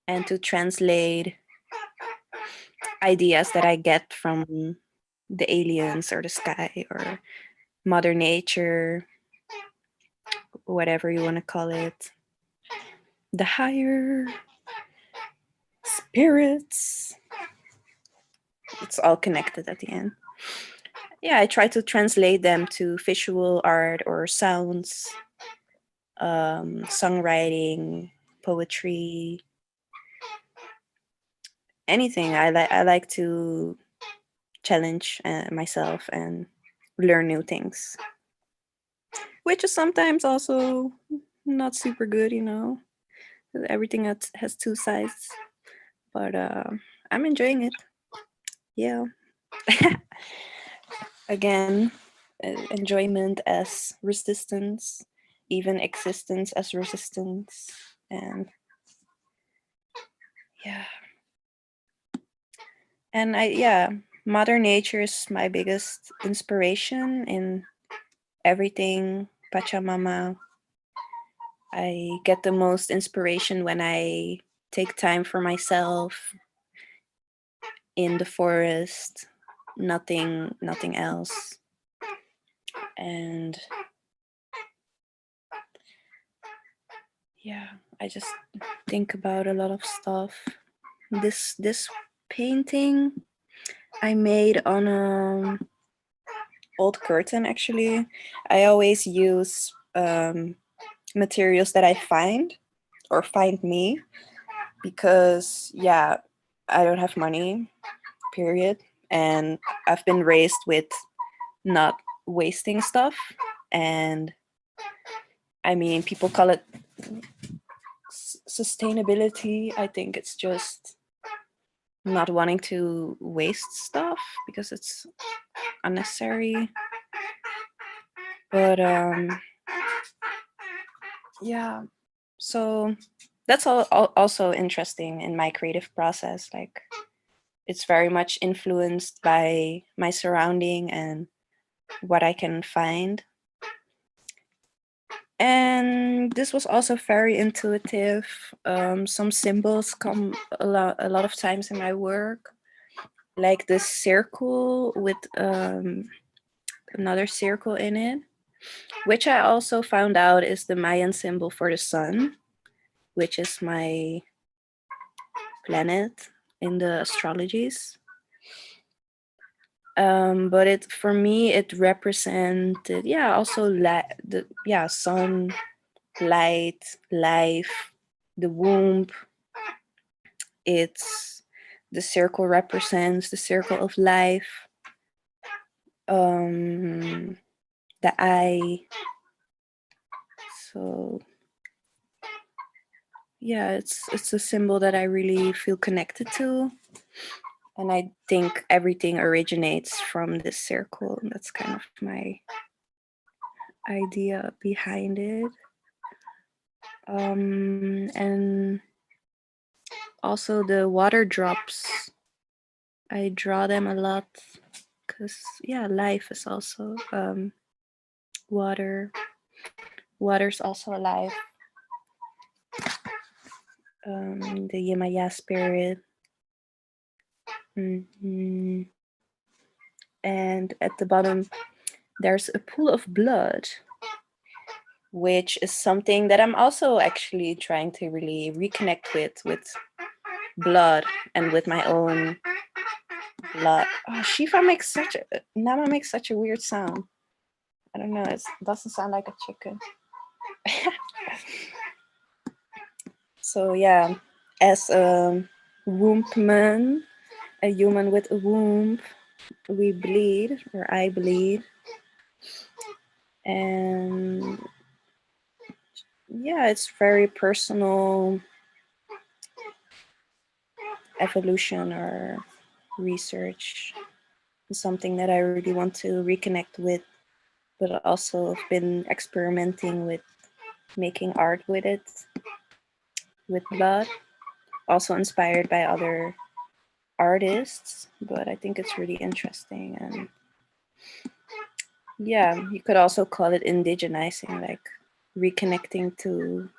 and to translate ideas that I get from the aliens or the sky or mother nature, whatever you want to call it, the higher spirits. It's all connected at the end. Yeah, I try to translate them to visual art or sounds, songwriting, poetry, anything. I like to challenge myself and learn new things, which is sometimes also not super good, you know. Everything has two sides, but I'm enjoying it. Yeah. Again, enjoyment as resistance, even existence as resistance, and yeah. And Mother Nature is my biggest inspiration in everything. Pachamama. I get the most inspiration when I take time for myself in the forest, nothing else. And yeah, I just think about a lot of stuff. This painting I made on a old curtain. Actually, I always use materials that I find or find me, because yeah, I don't have money, period, and I've been raised with not wasting stuff. And I mean, people call it sustainability. I think it's just not wanting to waste stuff because it's unnecessary. But yeah, so that's also interesting in my creative process. Like, it's very much influenced by my surrounding and what I can find. And this was also very intuitive. Some symbols come a lot of times in my work, like this circle with another circle in it, which I also found out is the Mayan symbol for the sun, which is my planet in the astrologies. But it, for me, it represented also sun, light, life, the womb. It's the circle represents the circle of life. The eye. So yeah, it's a symbol that I really feel connected to. And I think everything originates from this circle. That's kind of my idea behind it. And also the water drops. I draw them a lot because yeah, life is also water. Water's also alive. The Yemaya spirit. Mhm. And at the bottom, there's a pool of blood, which is something that I'm also actually trying to really reconnect with blood and with my own blood. Oh, Nama makes such a weird sound. I don't know, it doesn't sound like a chicken. So yeah, as a wombman, a human with a womb, we bleed, or I bleed. And yeah, it's very personal evolution or research. It's something that I really want to reconnect with, but also have been experimenting with making art with it, with blood. Also inspired by other artists, but I think it's really interesting. And yeah, you could also call it indigenizing, like reconnecting to.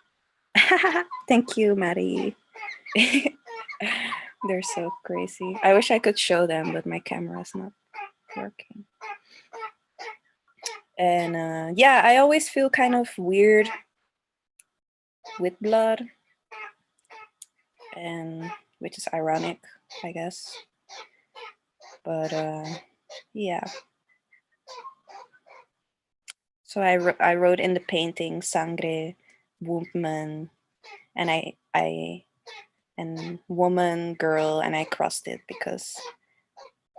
Thank you, Maddie. They're so crazy. I wish I could show them, but my camera's not working. And yeah, I always feel kind of weird with blood, and which is ironic, I guess. But yeah. So I wrote in the painting sangre, woman, and I and woman, girl, and I crossed it because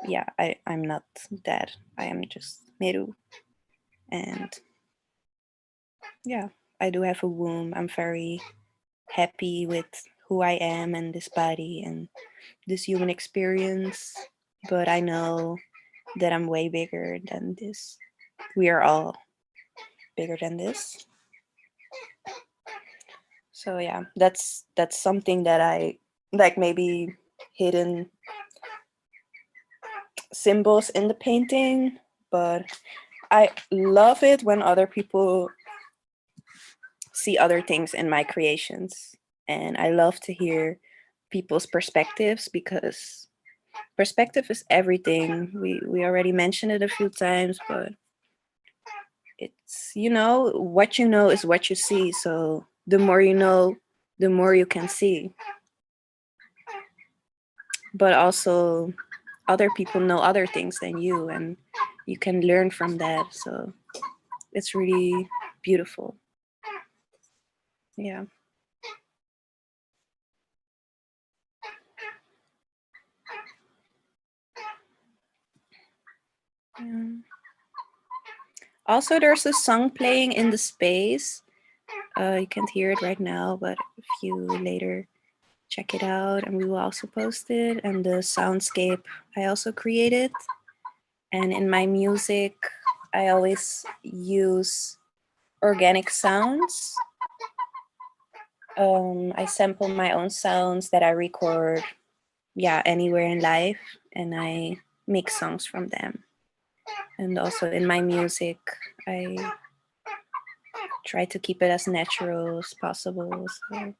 yeah, I'm not dead. I am just Meru. And yeah, I do have a womb. I'm very happy with who I am and this body and this human experience. But I know that I'm way bigger than this. We are all bigger than this. So yeah, that's something that I like, maybe hidden symbols in the painting, but I love it when other people see other things in my creations. And I love to hear people's perspectives because perspective is everything. We already mentioned it a few times, but it's, what you know is what you see. So the more you know, the more you can see. But also other people know other things than you, and you can learn from that. So it's really beautiful. Yeah. Yeah. Also, there's a song playing in the space. You can't hear it right now, but if you later check it out, and we will also post it. And the soundscape I also created. And in my music, I always use organic sounds. I sample my own sounds that I record, anywhere in life, and I make songs from them. And also in my music, I try to keep it as natural as possible. So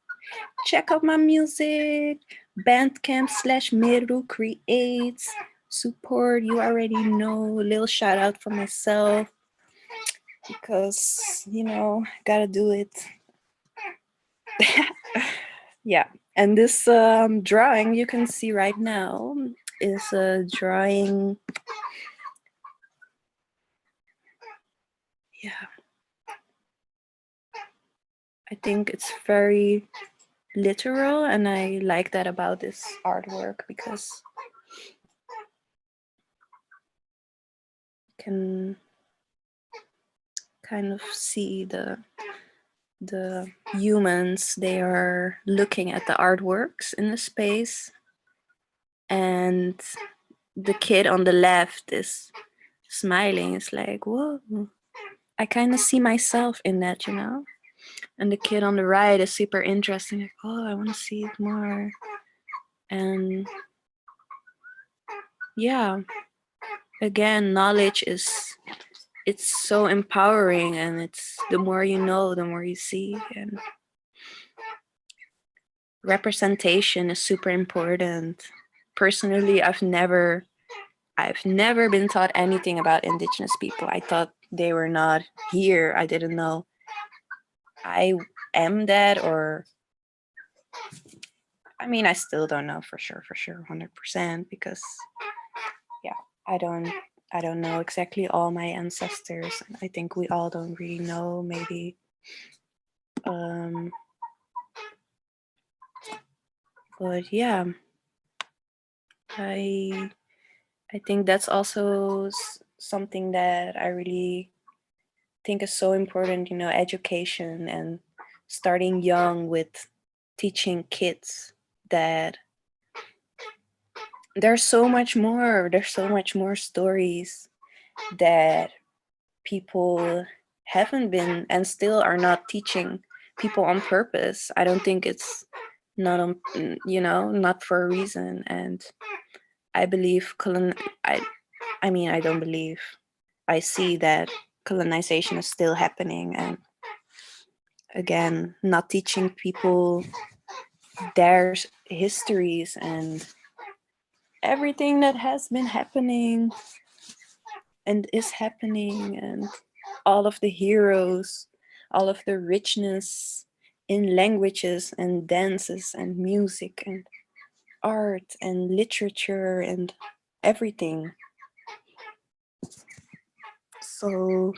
check out my music, Bandcamp/Meru Creates. Support, you already know. A little shout out for myself because, gotta do it. Yeah, and this drawing you can see right now is a drawing. Yeah, I think it's very literal, and I like that about this artwork because you can kind of see the humans. They are looking at the artworks in the space, and the kid on the left is smiling. It's like, whoa, I kind of see myself in that, And the kid on the right is super interesting. Like, oh, I want to see it more. And yeah, again, knowledge it's so empowering, and it's the more you know, the more you see. And representation is super important. Personally, I've never been taught anything about indigenous people. I thought they were not here. I didn't know I am that, or I mean, I still don't know for sure, 100%, because yeah, I don't know exactly all my ancestors. I think we all don't really know, maybe. But yeah, I think that's also something that I really think is so important, education, and starting young with teaching kids that there's so much more stories that people haven't been and still are not teaching people on purpose. I don't think it's not on, not for a reason. And I believe I don't believe, I see that colonization is still happening, and again, not teaching people their histories and everything that has been happening and is happening, and all of the heroes, all of the richness in languages and dances and music and art and literature and everything. So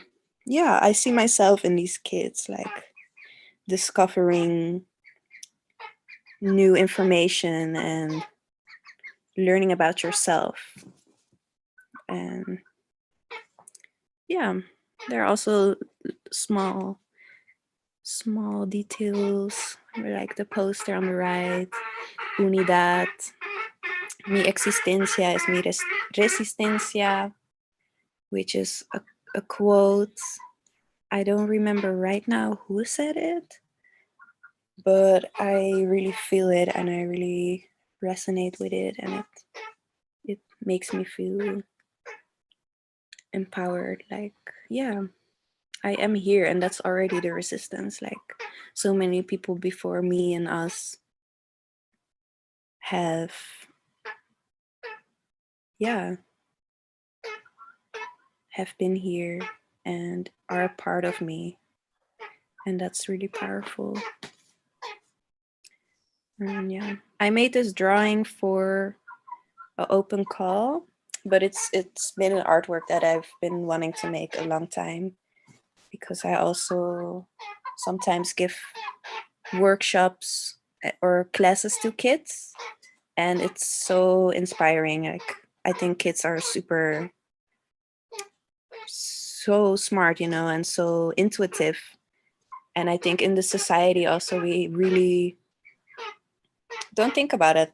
yeah, I see myself in these kids, like discovering new information and learning about yourself. And yeah, there are also small details, like the poster on the right, unidad, mi existencia es mi resistencia, which is a quote. I don't remember right now who said it, but I really feel it and I really resonate with it, and it makes me feel empowered. Like, yeah, I am here, and that's already the resistance. Like, so many people before me and us have, have been here and are a part of me, and that's really powerful. And yeah, I made this drawing for an open call, but it's been an artwork that I've been wanting to make a long time, because I also sometimes give workshops or classes to kids, and it's so inspiring. Like, I think kids are so smart, and so intuitive. And I think in the society also, we really don't think about it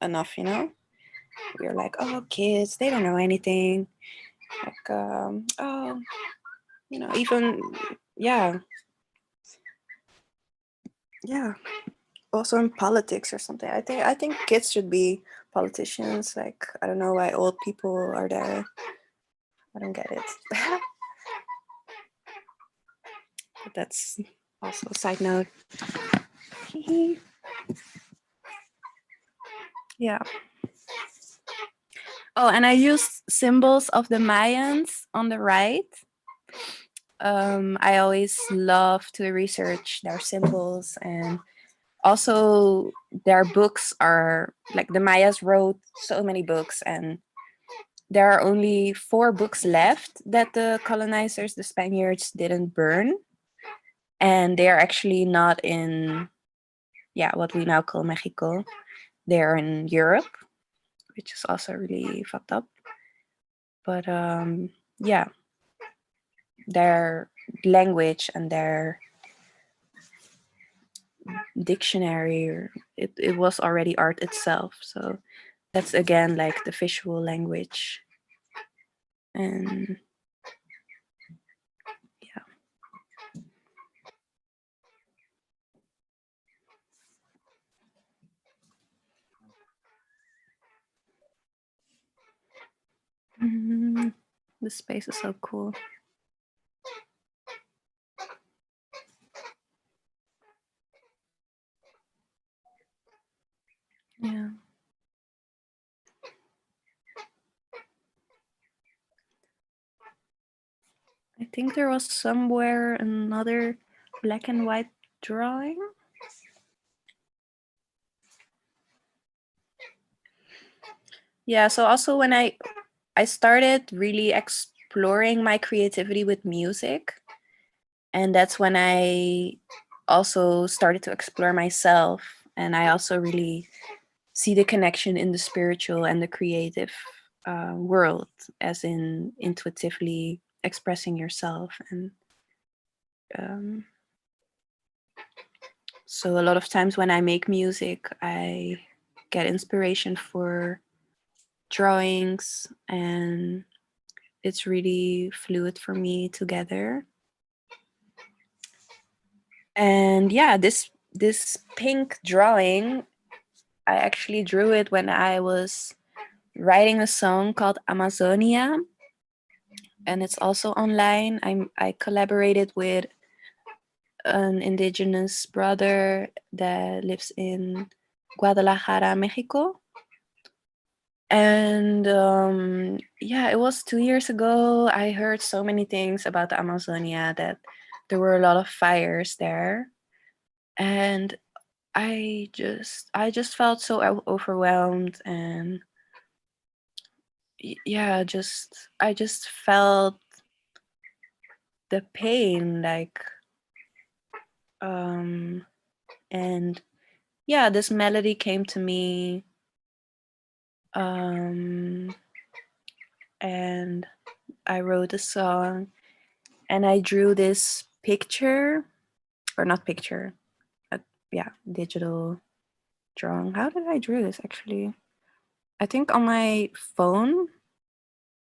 enough, We're like, oh, kids, they don't know anything. Like, oh, even, yeah. Also in politics or something. I think kids should be politicians. Like, I don't know why old people are there. I don't get it. But that's also a side note. Yeah. Oh, and I used symbols of the Mayans on the right. I always love to research their symbols, and also their books are like, the Mayas wrote so many books, and there are only 4 books left that the colonizers, the Spaniards, didn't burn. And they are actually not in, what we now call Mexico. They're in Europe, which is also really fucked up. But their language and their dictionary, it was already art itself. So that's again like the visual language. And This space is so cool. Yeah. I think there was somewhere another black and white drawing. Yeah, so also when I started really exploring my creativity with music, and that's when I also started to explore myself, and I also really see the connection in the spiritual and the creative world, as in intuitively expressing yourself. And so a lot of times when I make music, I get inspiration for drawings, and it's really fluid for me together. And yeah, this pink drawing, I actually drew it when I was writing a song called Amazonia, and it's also online. I collaborated with an indigenous brother that lives in Guadalajara, Mexico. And yeah, it was 2 years ago. I heard so many things about the Amazonia, that there were a lot of fires there, and I just felt so overwhelmed, and yeah, I just felt the pain, like and yeah, this melody came to me, and I wrote a song, and I drew this picture, or not picture, yeah, digital drawing. How did I draw this actually? I think on my phone.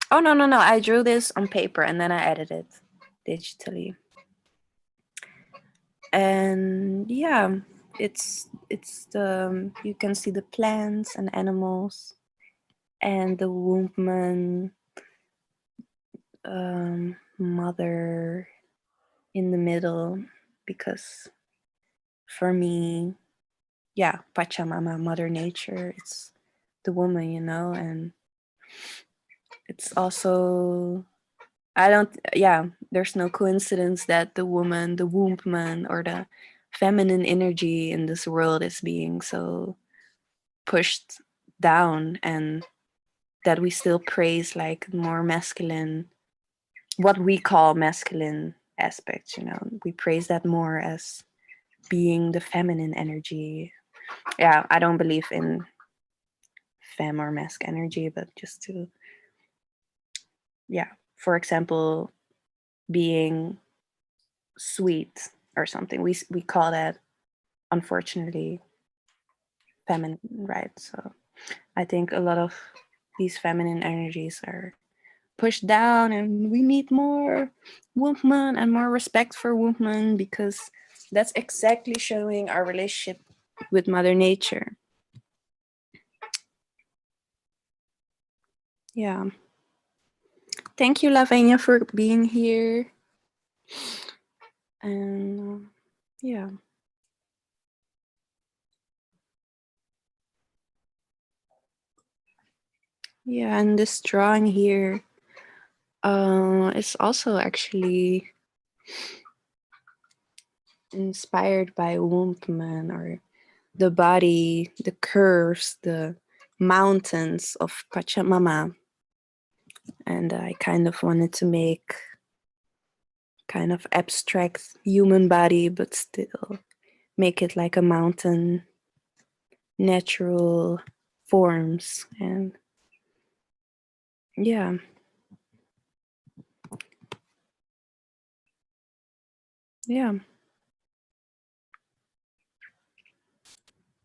Oh, no, I drew this on paper and then I edited digitally. And yeah, it's the, you can see the plants and animals and the woman, mother in the middle, because for me, yeah, Pachamama, Mother Nature, it's the woman, and it's also, there's no coincidence that the woman, the woman, or the feminine energy in this world is being so pushed down, and that we still praise like more masculine, what we call masculine aspects, we praise that more as being the feminine energy. Yeah, I don't believe in fem or mask energy, but just to, for example, being sweet or something, we call that, unfortunately, feminine, right? So I think a lot of these feminine energies are pushed down, and we need more woman and more respect for woman, because that's exactly showing our relationship with Mother Nature. Yeah. Thank you, Lavenia, for being here. And yeah. Yeah, and this drawing here is also actually inspired by woman, or the body, the curves, the mountains of Pachamama. And I kind of wanted to make kind of abstract human body, but still make it like a mountain, natural forms. And yeah. Yeah.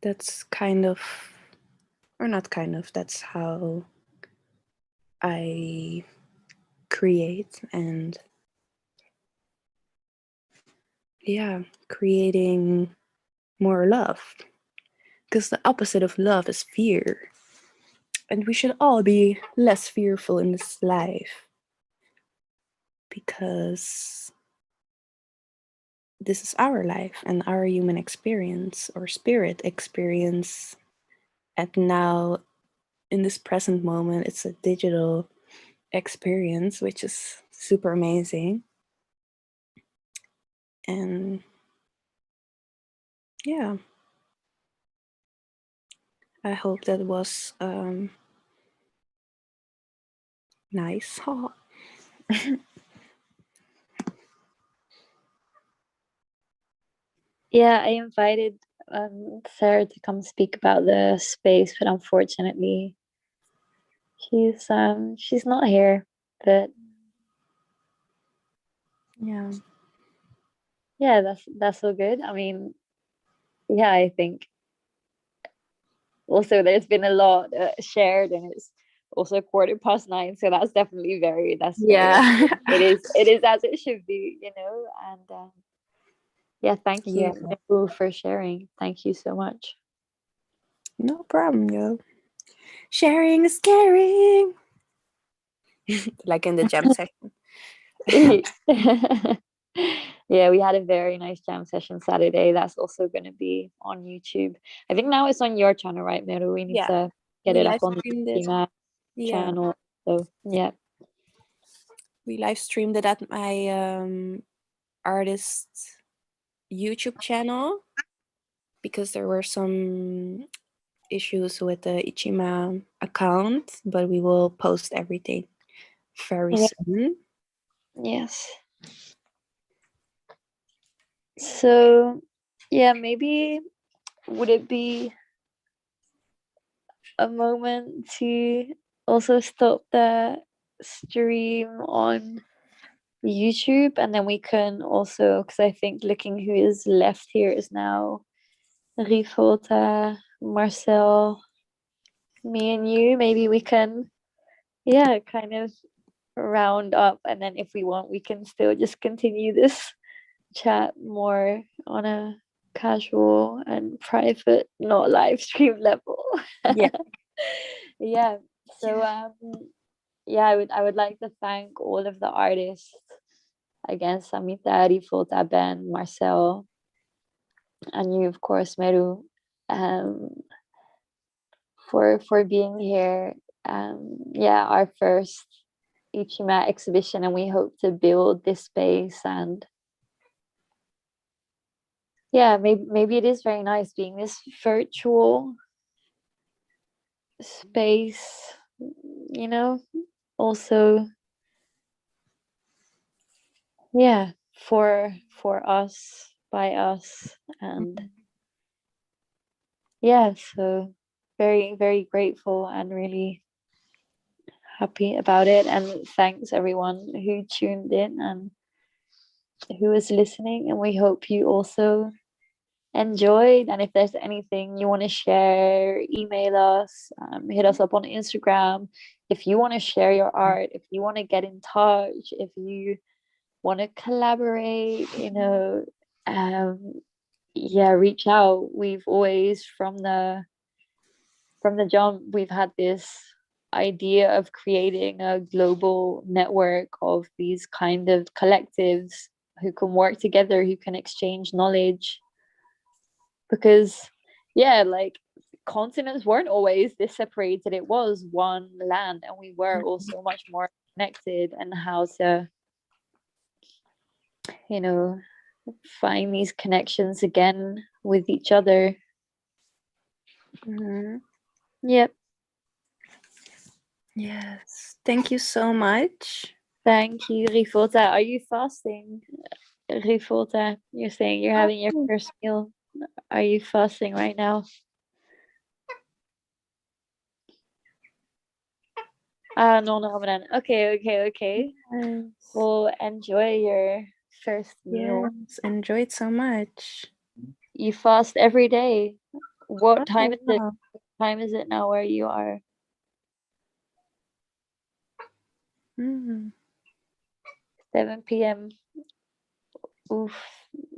That's kind of, or not kind of, that's how I create. And yeah, creating more love, because the opposite of love is fear, and we should all be less fearful in this life. because this is our life and our human experience or spirit experience. And now, in this present moment, it's a digital experience, which is super amazing. And yeah, I hope that was nice. Yeah, I invited Sarah to come speak about the space, but unfortunately, she's not here. But Yeah. yeah, that's all good. I mean, yeah, I think also there's been a lot shared, and it's also 9:15, so that's definitely very Yeah. it is as it should be, you know. And yeah, thank you, Yeah. Nicole, for sharing. Thank you so much. No problem, yo. Sharing is caring. Like in the jam session. Yeah, we had a very nice jam session Saturday. That's also going to be on YouTube. I think now it's on your channel, right, Meru? We need to get We it live up on the streamed it. ICHIMA channel. So yeah, We live streamed it at my artist YouTube channel because there were some issues with the ICHIMA account, but we will post everything very soon. yes. So yeah, maybe would it be a moment to also stop the stream on YouTube, and then we can also, because I think looking who is left here is now Rifota, Marcel, me and you. Maybe we can, yeah, kind of round up, and then if we want, we can still just continue this chat more on a casual and private, not live stream level. Yeah. Yeah. So yeah, I would like to thank all of the artists. Again, Samita, Rifota, Ben, Marcel, and you, of course, Meru, for being here. Yeah, our first ICHIMA exhibition, and we hope to build this space. And yeah, maybe it is very nice being this virtual space, you know, also, yeah, for us, by us. And yeah, so very, very grateful and really happy about it. And thanks everyone who tuned in and who is listening. And we hope you also enjoyed. And if there's anything you want to share, email us, hit us up on Instagram. If you want to share your art, if you want to get in touch, if you want to collaborate, you know, yeah, reach out. We've always from the jump, we've had this idea of creating a global network of these kind of collectives who can work together, who can exchange knowledge. Because yeah, like continents weren't always this separated. It was one land, and we were all so much more connected. And how to, you know, find these connections again with each other. Yep. Yes. Thank you so much. Thank you, Rifota. Are you fasting? Rifota, you're saying you're having your first meal. Are you fasting right now? No, Ramadan. Okay. Yes. Well, enjoy your first meal. Yes. Enjoy it so much. You fast every day. What time is it? Wow. What time is it now where you are? 7 p.m. Oof.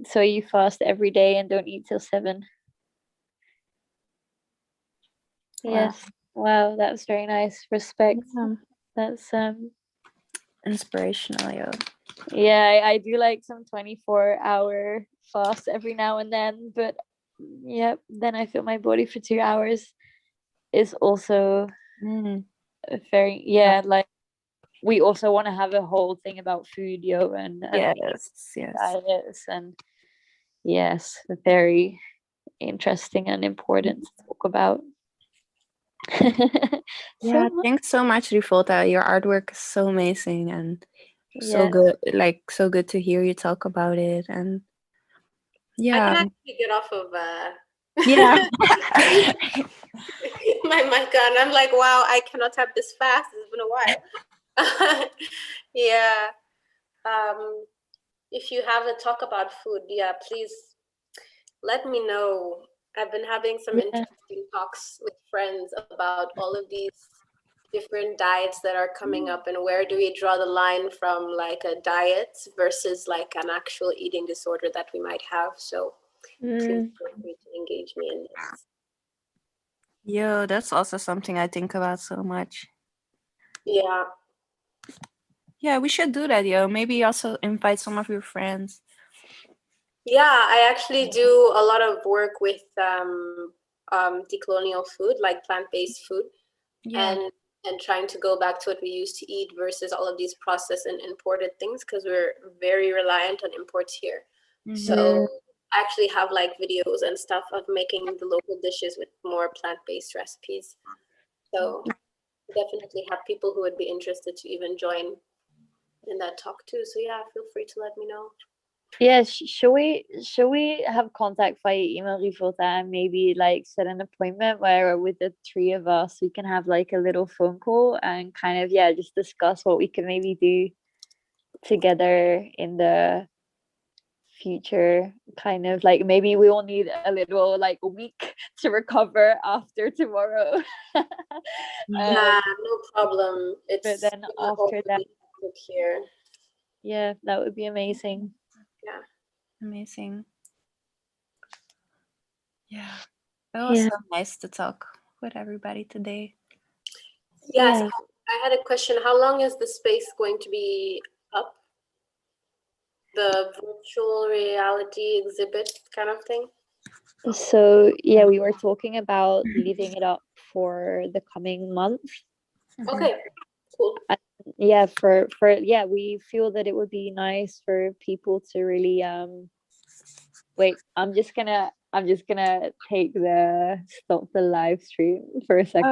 So you fast every day and don't eat till 7. Yes. Wow, that's very nice. Respect. Yeah. That's Inspirational, yo. Yeah, I do like some 24-hour fast every now and then, but yep, then I feel my body for 2 hours is also Mm, very, yeah, like we also want to have a whole thing about food, and yes, yes. diets, and yes, very interesting and important to talk about. Yeah, So thanks so much, Rifota. Your artwork is so amazing and so yes. good. Like so good to hear you talk about it. And I yeah, can actually get off of yeah, my mic on. I'm like, wow, I cannot type this fast. It's been a while. Yeah. If you have a talk about food, yeah, please let me know. I've been having some Yeah. interesting talks with friends about all of these different diets that are coming up, and where do we draw the line from like a diet versus like an actual eating disorder that we might have. So please feel free to engage me in this. yo, that's also something I think about so much. Yeah. Yeah, we should do that, yo. Maybe also invite some of your friends. Yeah, I actually do a lot of work with decolonial food, like plant-based food, Yeah. and trying to go back to what we used to eat versus all of these processed and imported things, because we're very reliant on imports here. So I actually have like videos and stuff of making the local dishes with more plant-based recipes. So definitely have people who would be interested to even join in that talk too. So yeah, feel free to let me know. Yeah, should we have contact via email before that, and maybe like set an appointment where with the three of us we can have like a little phone call and kind of just discuss what we can maybe do together in the future, kind of like maybe we will need a little like a week to recover after tomorrow. Yeah, no problem. But It's then gonna after that, hopefully look here. yeah, that would be amazing. Yeah. Amazing. Yeah. It was so nice to talk with everybody today. Yes, Yeah. I had a question. How long is the space going to be up? The virtual reality exhibit kind of thing? So yeah, we were talking about leaving it up for the coming month. Okay, cool. Yeah, for we feel that it would be nice for people to really wait, I'm just gonna take the stop the live stream for a second.